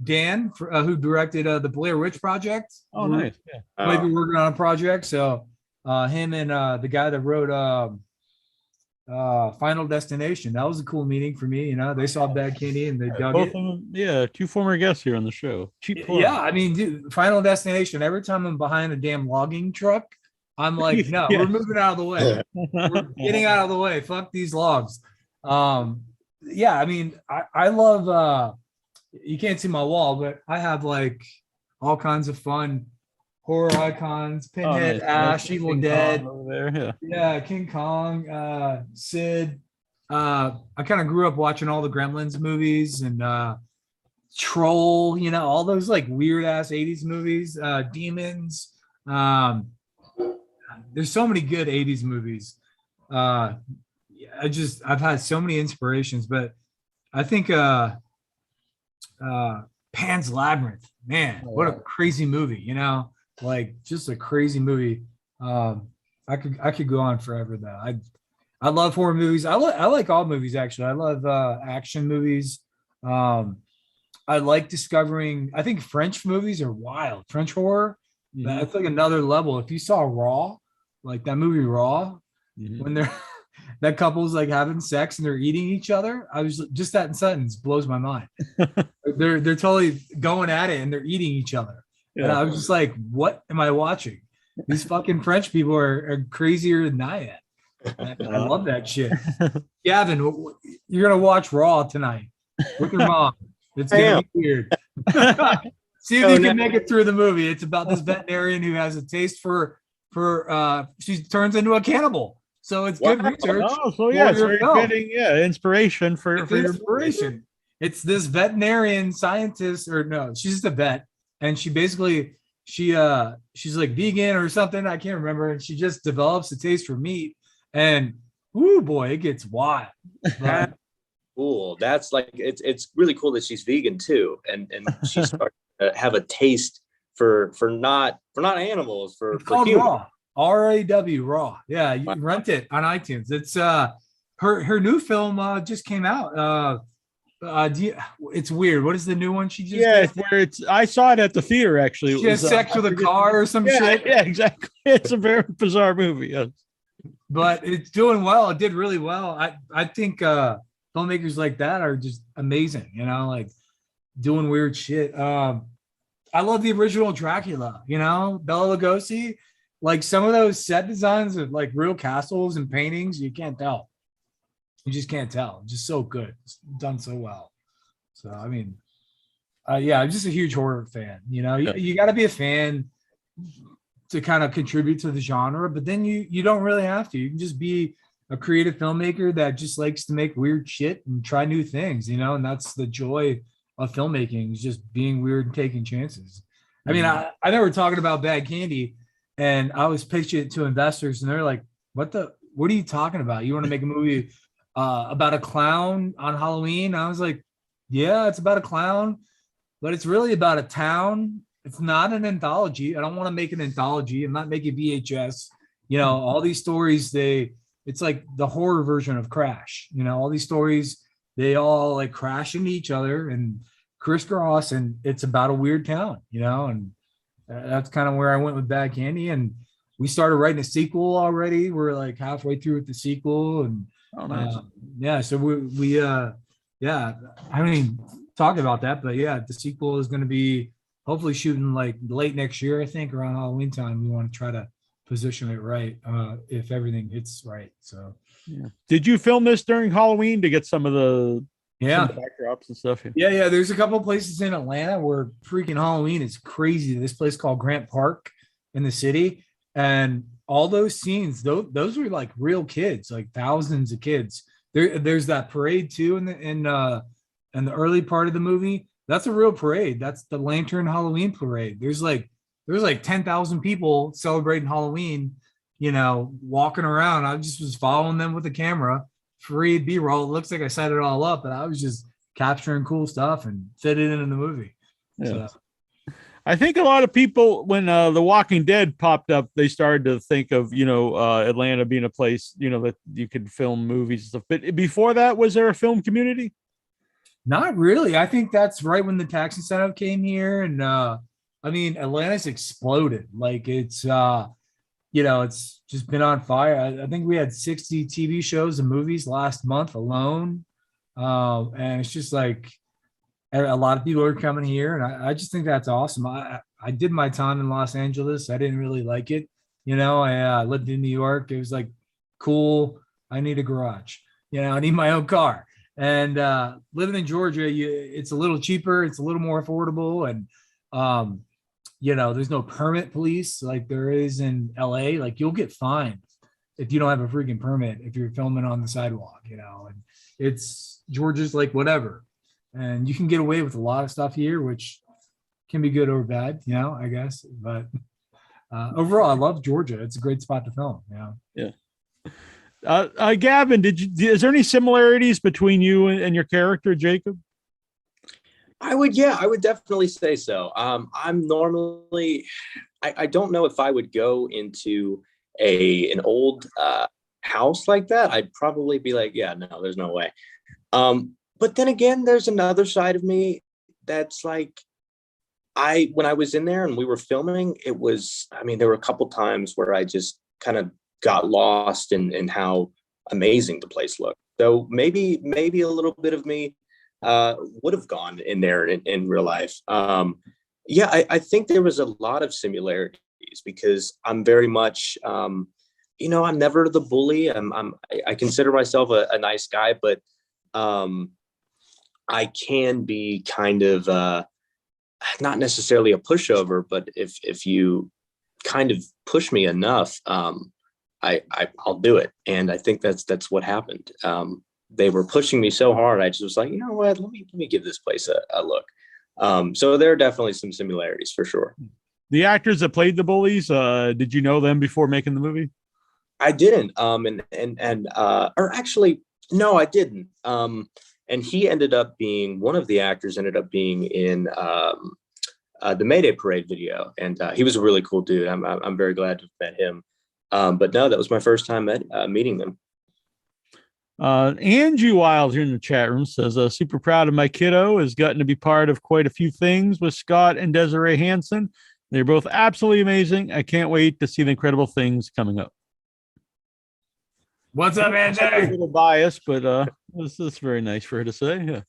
Dan, who directed the Blair Witch Project. Oh, nice. Yeah. Might be working on a project. So him and the guy that wrote Final Destination. That was a cool meeting for me. They saw Bad Candy and they dug both it. Of them, 2 former guests here on the show. Cheap plug. Yeah, I mean, dude, Final Destination. Every time I'm behind a damn logging truck, I'm like, no, we're moving out of the way. We're getting out of the way. Fuck these logs. Yeah, I mean, I love you can't see my wall, but I have like all kinds of fun horror icons, Pinhead, nice. Ash, Evil King Dead. Kong over there. Yeah. Yeah, King Kong, Sid. I kind of grew up watching all the Gremlins movies and Troll, all those like weird ass 80s movies, Demons. Um, there's so many good 80s movies. I've had so many inspirations, but I think Pan's Labyrinth, man, what a crazy movie, like just a crazy movie. I could go on forever though. I love horror movies. I like all movies actually. I love action movies. I like discovering. I think French movies are wild. French horror, that's like another level. If you saw Raw, like that movie Raw, when they're that couple's like having sex and they're eating each other, I was just that sentence blows my mind. they're totally going at it and they're eating each other, and I was just like, what am I watching? These fucking French people are crazier than I am. I love that shit. Gavin, you're gonna watch Raw tonight with your mom. It's gonna be weird. See if you can make it through the movie. It's about this veterinarian who has a taste for she turns into a cannibal. So it's good research. Oh, so yeah, it's very fitting. Yeah, inspiration for inspiration. It's this veterinarian scientist, or no, she's just a vet, and she basically she's like vegan or something. I can't remember, and she just develops a taste for meat, and whoo boy, it gets wild. Cool. That's like it's really cool that she's vegan too, and she's starting to have a taste for not animals, for called humans. Raw. RAW Raw. Yeah, you rent it on iTunes. It's her new film just came out. It's weird. What is the new one she just did? Where I saw it at the theater actually. She has sex with a car or some shit. Yeah, exactly. It's a very bizarre movie. Yes. But it's doing well. It did really well. I think filmmakers like that are just amazing, like doing weird shit. I love the original Dracula, Bela Lugosi. Like some of those set designs of like real castles and paintings, you can't tell. You just can't tell. It's just so good. It's done so well. So, I mean, I'm just a huge horror fan. You got to be a fan to kind of contribute to the genre, but then you don't really have to. You can just be a creative filmmaker that just likes to make weird shit and try new things, and that's the joy of filmmaking, is just being weird and taking chances. I mean, I know we're talking about Bad Candy, and I was pitching it to investors, and they're like, what are you talking about? You want to make a movie about a clown on Halloween? I was like, yeah, it's about a clown, but it's really about a town. It's not an anthology. I don't want to make an anthology. I'm not making VHS. All these stories, it's like the horror version of Crash. All these stories, they all like crash into each other and crisscross, and it's about a weird town, and that's kind of where I went with Bad Candy. And we started writing a sequel already. We're like halfway through with the sequel, and so we I haven't even talked about that, but the sequel is going to be hopefully shooting like late next year, I think, around Halloween time. We want to try to position it right, if everything hits right. So did you film this during Halloween to get some of the backdrops and stuff? Yeah, there's a couple of places in Atlanta where freaking Halloween is crazy. This place called Grant Park in the city, and all those scenes, those were like real kids, like thousands of kids. There's that parade too in the early part of the movie. That's a real parade. That's the Lantern Halloween parade. There's like 10,000 people celebrating Halloween, walking around. I just was following them with the camera, free B-roll. It looks like I set it all up, but I was just capturing cool stuff and fit it into the movie. Yeah. So. I think a lot of people, when The Walking Dead popped up, they started to think of, Atlanta being a place, that you could film movies and stuff. But before that, was there a film community? Not really. I think that's right when the tax incentive came here. And Atlanta's exploded. Like it's just been on fire. I think we had 60 TV shows and movies last month alone. And it's just like a lot of people are coming here. And I just think that's awesome. I did my time in Los Angeles. I didn't really like it. I lived in New York. It was like, cool. I need a garage. I need my own car. And living in Georgia, it's a little cheaper, it's a little more affordable, and there's no permit police like there is in LA. Like you'll get fined if you don't have a freaking permit if you're filming on the sidewalk, and it's Georgia's like whatever. And you can get away with a lot of stuff here, which can be good or bad, I guess. But overall, I love Georgia. It's a great spot to film. Yeah. Gaven, is there any similarities between you and your character, Jacob? I would definitely say so. I'm normally, I don't know if I would go into an old house like that. I'd probably be like, yeah, no, there's no way. But then again, there's another side of me that's like, when I was in there and we were filming, there were a couple times where I just kind of got lost in how amazing the place looked. So maybe a little bit of me would have gone in there in real life. I think there was a lot of similarities because I'm very much, I'm never the bully. I consider myself a nice guy, but I can be kind of not necessarily a pushover, but if you kind of push me enough, I'll do it. And I think that's what happened. They were pushing me so hard. I just was like, you know what, let me give this place a look. So there are definitely some similarities for sure. The actors that played the bullies, did you know them before making the movie? I didn't. Or actually, no, I didn't. And he ended up being, one of the actors ended up being in the Mayday Parade video. And he was a really cool dude. I'm very glad to have met him. But no, that was my first time meeting them. Angie Wilde here in the chat room says, super proud of my kiddo, has gotten to be part of quite a few things with Scott and Desiree Hansen. They're both absolutely amazing. I can't wait to see the incredible things coming up. What's up, Angie? A little biased, but this is very nice for her to say. Yeah.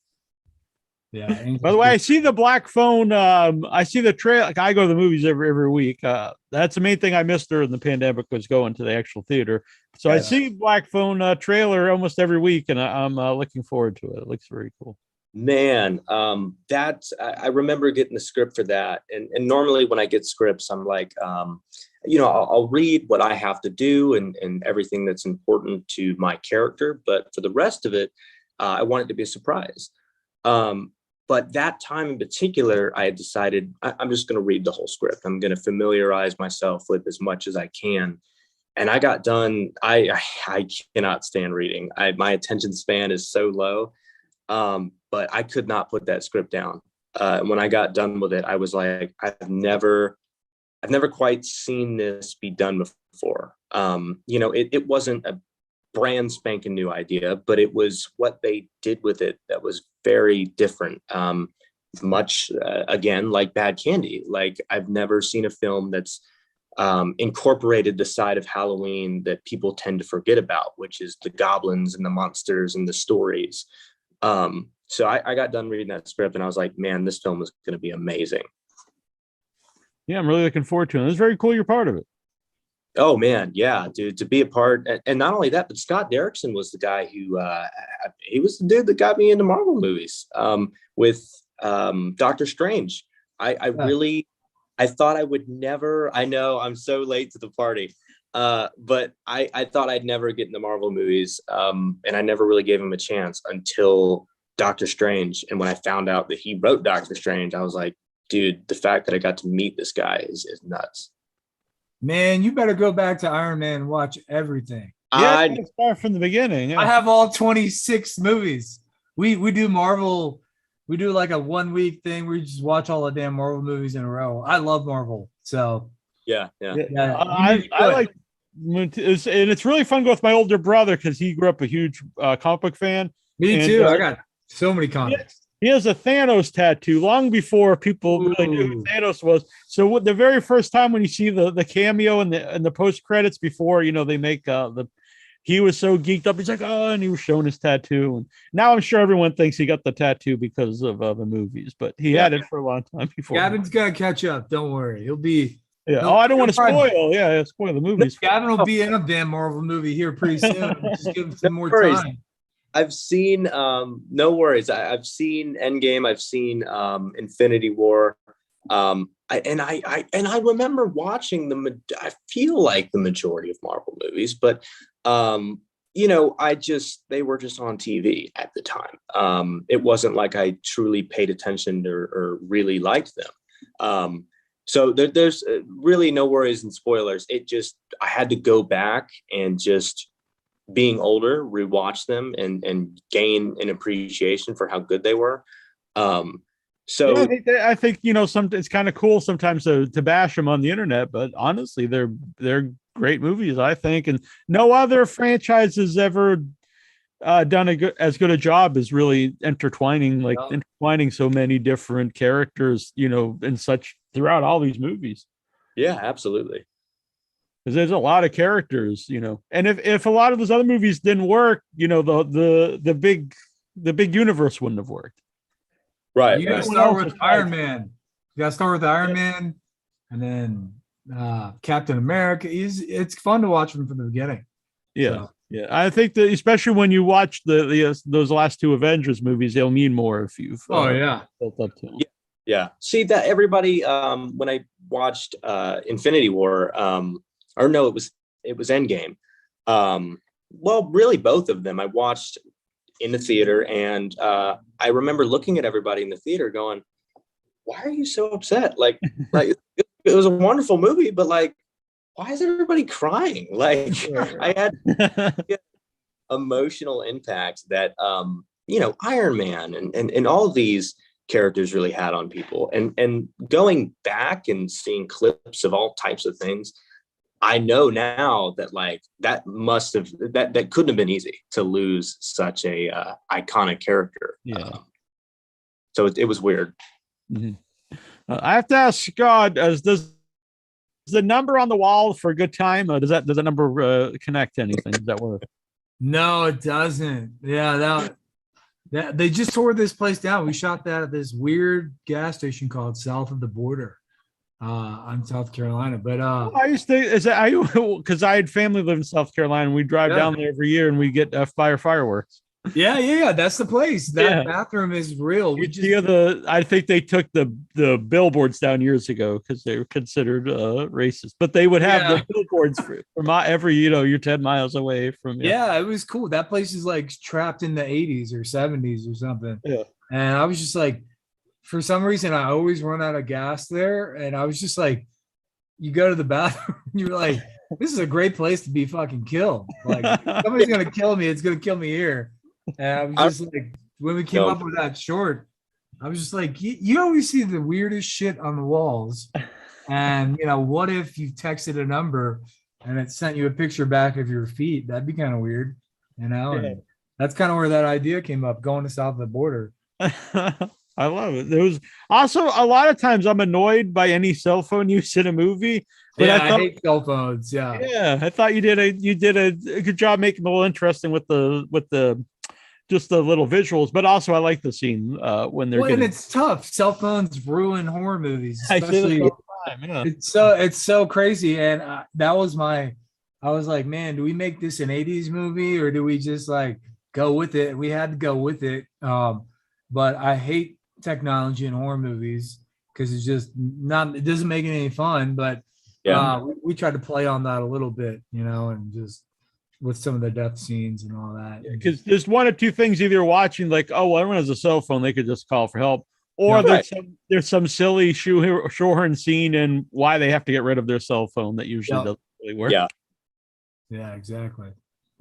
Yeah. By the way, I see the black phone. I see the trail. Like I go to the movies every week. That's the main thing I missed during the pandemic was going to the actual theater. So I see black phone trailer almost every week, and I'm looking forward to it. It looks very cool. Man, I remember getting the script for that. And normally when I get scripts, I'm like, I'll read what I have to do and everything that's important to my character. But for the rest of it, I want it to be a surprise. But that time in particular, I had decided I'm just going to read the whole script. I'm going to familiarize myself with as much as I can. And I got done. I cannot stand reading. My attention span is so low. But I could not put that script down. When I got done with it, I was like, I've never quite seen this be done before. It wasn't a brand spanking new idea, but it was what they did with it that was very different. Much again, like Bad Candy. Like I've never seen a film that's incorporated the side of Halloween that people tend to forget about, which is the goblins and the monsters and the stories. So I got done reading that script and I was like, man, this film is going to be amazing. Yeah, I'm really looking forward to it. It's very cool you're part of it. Oh man, yeah, dude, to be a part, and not only that, but Scott Derrickson was the guy who he was the dude that got me into Marvel movies with Doctor Strange. I thought I would never. I know I'm so late to the party, but I thought I'd never get into Marvel movies, and I never really gave him a chance until Doctor Strange. And when I found out that he wrote Doctor Strange, I was like, dude, the fact that I got to meet this guy is nuts. Man, you better go back to Iron Man and watch everything. Yeah, start from the beginning. Yeah. I have all 26 movies. We do Marvel. We do like a 1 week thing where you just watch all the damn Marvel movies in a row. I love Marvel. So yeah. I like, and it's really fun to go with my older brother because he grew up a huge comic book fan. Me too. I got so many comics. He has a Thanos tattoo long before people really knew who Thanos was. So the very first time when you see the cameo and the post credits before, they make he was so geeked up. He's like, oh, and he was showing his tattoo. And now I'm sure everyone thinks he got the tattoo because of the movies, but he had it for a long time before. Gavin's gonna catch up. Don't worry. He'll be. Yeah. I don't want to spoil. Yeah, spoil the movies. Gavin will be in a damn Marvel movie here pretty soon. Just give him some more time. I've seen no worries. I've seen Endgame. I've seen Infinity War. I remember watching I feel like the majority of Marvel movies, but they were just on TV at the time. It wasn't like I truly paid attention or really liked them. So there's really no worries and spoilers. I had to go back and just, being older, rewatch them and gain an appreciation for how good they were. So I think it's kind of cool sometimes to bash them on the internet, but honestly, they're great movies, I think, and no other franchise has ever done as good a job as really intertwining so many different characters, and such throughout all these movies. Yeah, absolutely. Because there's a lot of characters, and if a lot of those other movies didn't work, the big universe wouldn't have worked. Right. You gotta start with Iron Man. You gotta start with Iron Man, and then Captain America. It's fun to watch them from the beginning. Yeah. So. Yeah, I think that especially when you watch those last two Avengers movies, they'll mean more if you've built up to them. Yeah. See that everybody when I watched Infinity War, or no, it was Endgame. Well, really both of them I watched in the theater, and I remember looking at everybody in the theater going, "Why are you so upset?" Like it was a wonderful movie, but like, why is everybody crying? Like, I had emotional impact that Iron Man and all of these characters really had on people. And going back and seeing clips of all types of things, I know now that like that couldn't have been easy to lose such a iconic character. Yeah. So it was weird. Mm-hmm. I have to ask Scott, does the number on the wall for a good time? Does that number connect to anything? Does that work? No, it doesn't. Yeah, that they just tore this place down. We shot that at this weird gas station called South of the Border on South Carolina. But I used to, because I had family live in South Carolina, and we drive down there every year and we get fireworks. Yeah. That's the place. That bathroom is real. I think they took the billboards down years ago because they were considered racist, but they would have the billboards from every, you're 10 miles away from. Yeah, it was cool. That place is like trapped in the 80s or 70s or something. Yeah. And I was just like, for some reason, I always run out of gas there. And I was just like, you go to the bathroom, you're like, this is a great place to be fucking killed. Like, somebody's going to kill me. It's going to kill me here. And I was just like, when we came up with that short, I was just like, you always see the weirdest shit on the walls. And, what if you texted a number and it sent you a picture back of your feet? That'd be kind of weird, And that's kind of where that idea came up, going to South of the Border. I love it. There was also a lot of times I'm annoyed by any cell phone use in a movie. But I hate cell phones. Yeah. Yeah. I thought you did a good job making it a little interesting with the just the little visuals, but also I like the scene when they're and it's tough. Cell phones ruin horror movies, especially. Yeah. It's so crazy. And I was like, man, do we make this an 80s movie or do we just like go with it? We had to go with it. But I hate technology in horror movies because it's just it doesn't make it any fun. But we tried to play on that a little bit, and just with some of the death scenes and all that. Because there's one or two things either watching like, oh, everyone has a cell phone, they could just call for help. Or there's some silly shoehorn scene and why they have to get rid of their cell phone that usually doesn't really work. Yeah, exactly.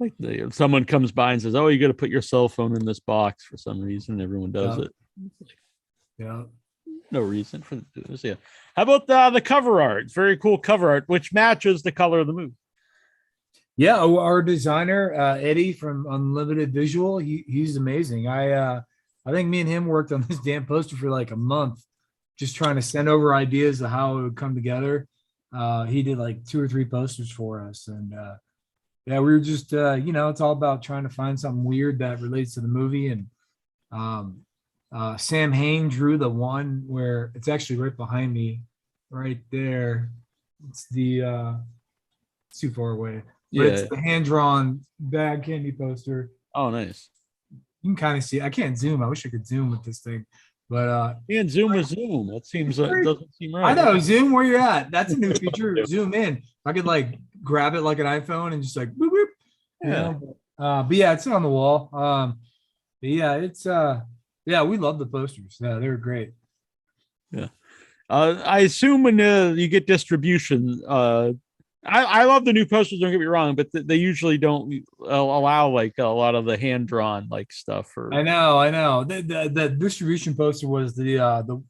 Like someone comes by and says, "Oh, you got to put your cell phone in this box for some reason." Everyone does it. Yeah. No reason for this. Yeah. How about the cover art? It's very cool cover art, which matches the color of the movie. Yeah, our designer Eddie from Unlimited Visual, he's amazing. I think me and him worked on this damn poster for like a month, just trying to send over ideas of how it would come together. He did like 2 or 3 posters for us, and we were just it's all about trying to find something weird that relates to the movie. And Sam Hain drew the one where it's actually right behind me, right there. It's it's too far away. But it's the hand-drawn bag candy poster. Oh, nice. You can kind of see. I can't zoom. I wish I could zoom with this thing, but And zoom with zoom. That seems doesn't seem right. I know. Zoom where you're at. That's a new feature. Zoom in. I could like grab it like an iPhone and just like boop boop. You know? But yeah, it's on the wall. But yeah, it's yeah, we love the posters. Yeah, they're great. Yeah. I assume when you get distribution, I love the new posters, don't get me wrong, but they usually don't allow like a lot of the hand drawn like stuff. I know. The distribution poster was the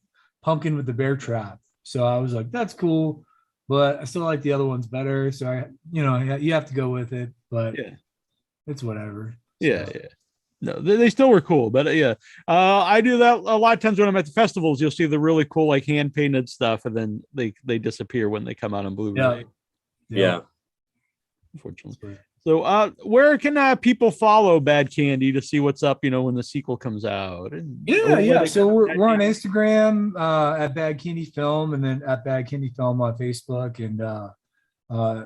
pumpkin with the bear trap. So I was like, that's cool, but I still like the other ones better. So you have to go with it, but yeah, it's whatever. Yeah. No, they still were cool, but I do that a lot of times when I'm at the festivals. You'll see the really cool like hand painted stuff, and then they disappear when they come out on Blu-ray. Yeah. Unfortunately. So, where can people follow Bad Candy to see what's up? When the sequel comes out. So we're on Instagram at Bad Candy Film, and then at Bad Candy Film on Facebook, and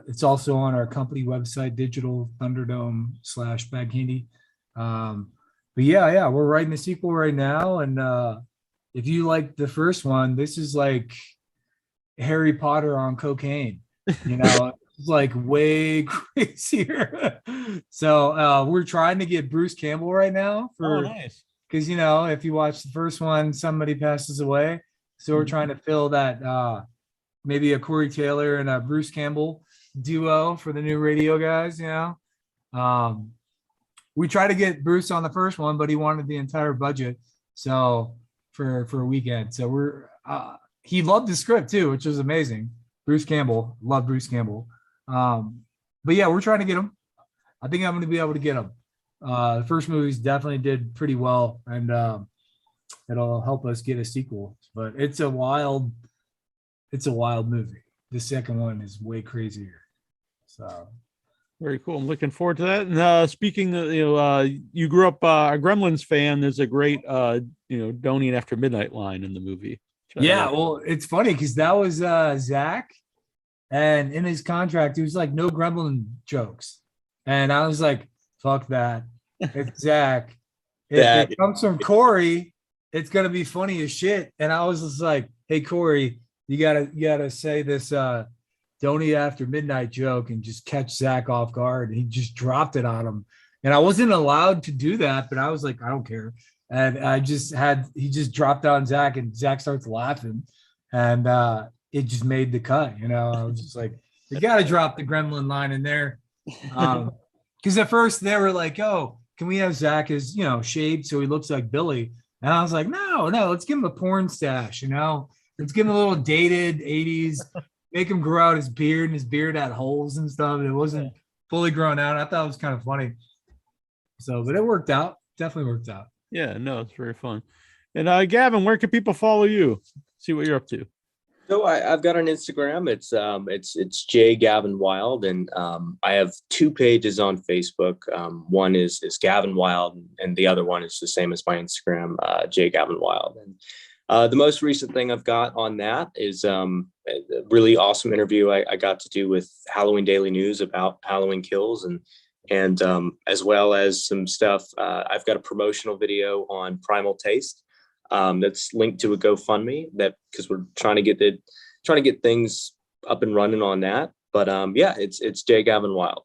it's also on our company website, Digital Thunderdome /Bad Candy. But yeah, we're writing a sequel right now, and if you like the first one, this is like Harry Potter on cocaine. It's like way crazier. So we're trying to get Bruce Campbell right now nice. Because if you watch the first one, somebody passes away, so we're trying to fill that maybe a Corey Taylor and a Bruce Campbell duo for the new radio guys. We tried to get Bruce on the first one, but he wanted the entire budget, so for a weekend. So he loved the script too, which was amazing. Bruce Campbell, love Bruce Campbell. But yeah, we're trying to get him. I think I'm going to be able to get him. The first movies definitely did pretty well, and it'll help us get a sequel. But it's a wild movie. The second one is way crazier. So. Very cool. I'm looking forward to that. And speaking of, you grew up a Gremlins fan. There's a great, Donnie After Midnight line in the movie. Yeah, well, it's funny because that was Zach, and in his contract, he was like, no Gremlin jokes. And I was like, fuck that. It's Zach. If it comes from Corey, it's gonna be funny as shit. And I was just like, hey Corey, you gotta say this Donnie After Midnight joke and just catch Zach off guard. And he just dropped it on him. And I wasn't allowed to do that, but I was like, I don't care. And he just dropped on Zach, and Zach starts laughing, and it just made the cut. I was just like, you got to drop the Gremlin line in there. Because at first they were like, oh, can we have Zach as, shaved so he looks like Billy? And I was like, no, let's give him a porn stash, let's give him a little dated 80s, make him grow out his beard, and his beard had holes and stuff. It wasn't fully grown out. I thought it was kind of funny. So, but it worked out. Definitely worked out. Yeah, no, it's very fun. And Gavin, where can people follow you? See what you're up to. So I've got an Instagram. It's J Gaven Wilde, and I have 2 pages on Facebook. One is Gaven Wilde, and the other one is the same as my Instagram, J Gaven Wilde. And the most recent thing I've got on that is a really awesome interview I got to do with Halloween Daily News about Halloween Kills, and as well as some stuff. I've got a promotional video on Primal Taste that's linked to a GoFundMe, that because we're trying to get things up and running on that. But yeah, it's J Gaven Wilde.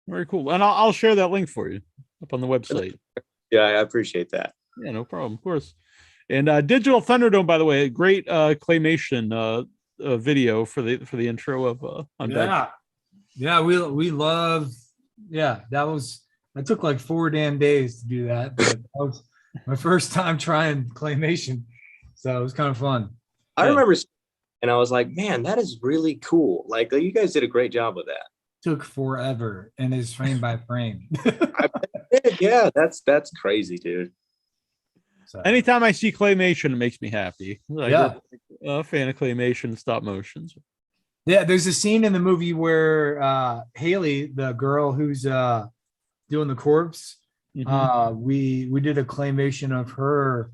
Very cool. And I'll share that link for you up on the website. Yeah, I appreciate that. Yeah, no problem. Of course. And Digital Thunderdome, by the way, a great claymation video for the intro of Untitled. Yeah, we love. Yeah, that took like 4 damn days to do that. But that was my first time trying claymation, so it was kind of fun. I remember, and I was like, man, that is really cool. Like, you guys did a great job with that. Took forever, and it's frame by frame. Yeah, that's crazy, dude. So. Anytime I see claymation, it makes me happy. I'm a fan of claymation and stop motions. Yeah, there's a scene in the movie where Haley, the girl who's doing the corpse, we did a claymation of her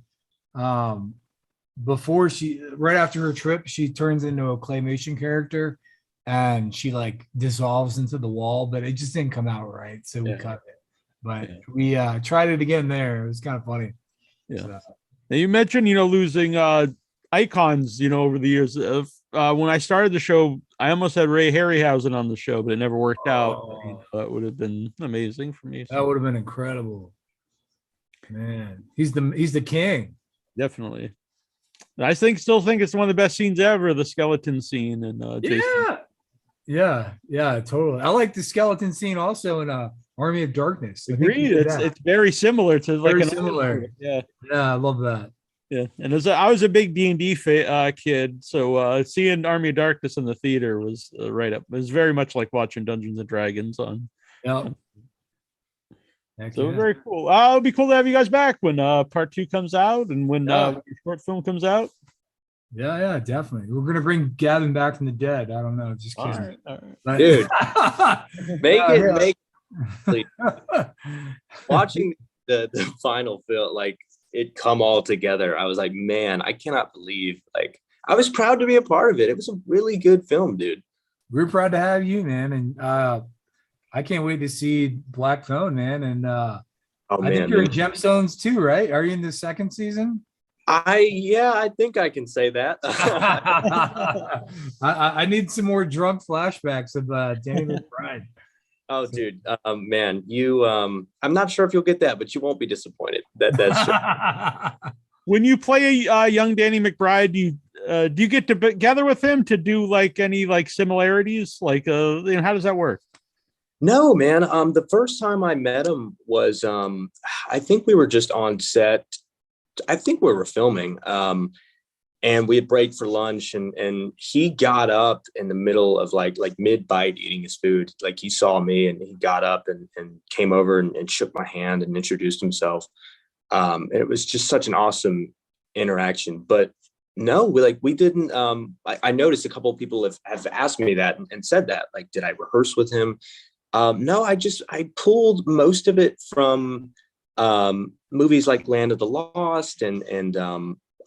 before right after her trip. She turns into a claymation character, and she like dissolves into the wall, but it just didn't come out right, so we cut it. but we tried it again there. It was kind of funny. Yeah. So. Now you mentioned, losing icons, over the years of when I started the show, I almost had Ray Harryhausen on the show, but it never worked out. That would have been amazing for me. That would have been incredible. Man, he's the king. Definitely. I still think it's one of the best scenes ever, the skeleton scene. And yeah, totally. I like the skeleton scene also in Army of Darkness. Agreed. It's very similar to very similar. Yeah, I love that. Yeah, and I was a big D&D kid, so seeing Army of Darkness in the theater was right up. It was very much like watching Dungeons and Dragons on. Yeah. So very cool. It'll be cool to have you guys back when part 2 comes out and when your short film comes out. Yeah, definitely. We're gonna bring Gaven back from the dead. I don't know, just kidding. All right. Dude, make it. Watching the final film, like it come all together, I was like, man, I cannot believe. Like, I was proud to be a part of it. It was a really good film, dude. We're proud to have you, man, and I can't wait to see Black Phone, man. And I think you're in Gemstones too, right? Are you in the second season? I think I can say that. I need some more drunk flashbacks of Danny McBride. Oh, dude, man, you. I'm not sure if you'll get that, but you won't be disappointed. That's true. When you play a young Danny McBride, do you get together with him to do like any like similarities? Like, how does that work? No, man. The first time I met him was, I think we were just on set. I think we were filming, and we had break for lunch, and he got up in the middle of like mid bite eating his food. Like he saw me and he got up and came over and shook my hand and introduced himself. And it was just such an awesome interaction. But no, we didn't. I noticed a couple of people have asked me that and said that, like, did I rehearse with him? No, I pulled most of it from movies like Land of the Lost and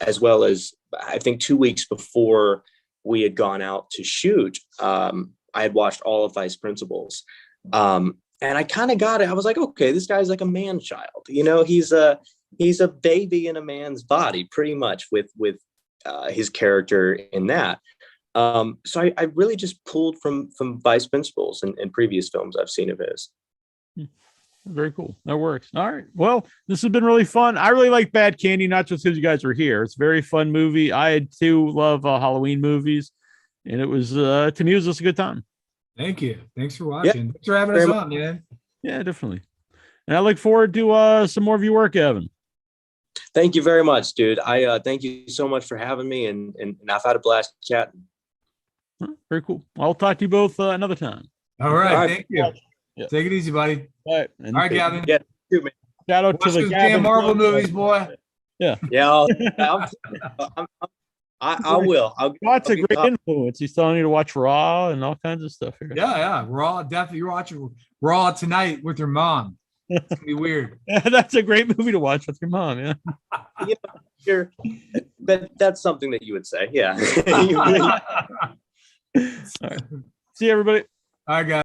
as well as I think 2 weeks before we had gone out to shoot, I had watched all of Vice Principals. And I kind of got it. I was like, okay, this guy's like a man child. He's a baby in a man's body, pretty much with his character in that. So I really just pulled from Vice Principals and previous films I've seen of his. Very cool. That works. All right. Well, this has been really fun. I really like Bad Candy, not just because you guys were here. It's a very fun movie. I too love Halloween movies, and it was to me it was just a good time. Thank you. Thanks for watching. Thanks for having us on, man. Yeah, definitely. And I look forward to some more of your work, Evan. Thank you very much, dude. I thank you so much for having me, and I've had a blast chatting. Very cool. I'll talk to you both another time. All right. Thank you. Yeah. Take it easy, buddy. All right. All right, Gaven. Yeah, too, man. Shout out to the damn Marvel movies, boy. Yeah. Yeah. I will. Scott's a great influence. He's telling you to watch Raw and all kinds of stuff here. Yeah. Raw. Definitely. You're watching Raw tonight with your mom. It's going to be weird. Yeah, that's a great movie to watch with your mom. Yeah. That's something that you would say. Yeah. All right. See you, everybody. All right, guys.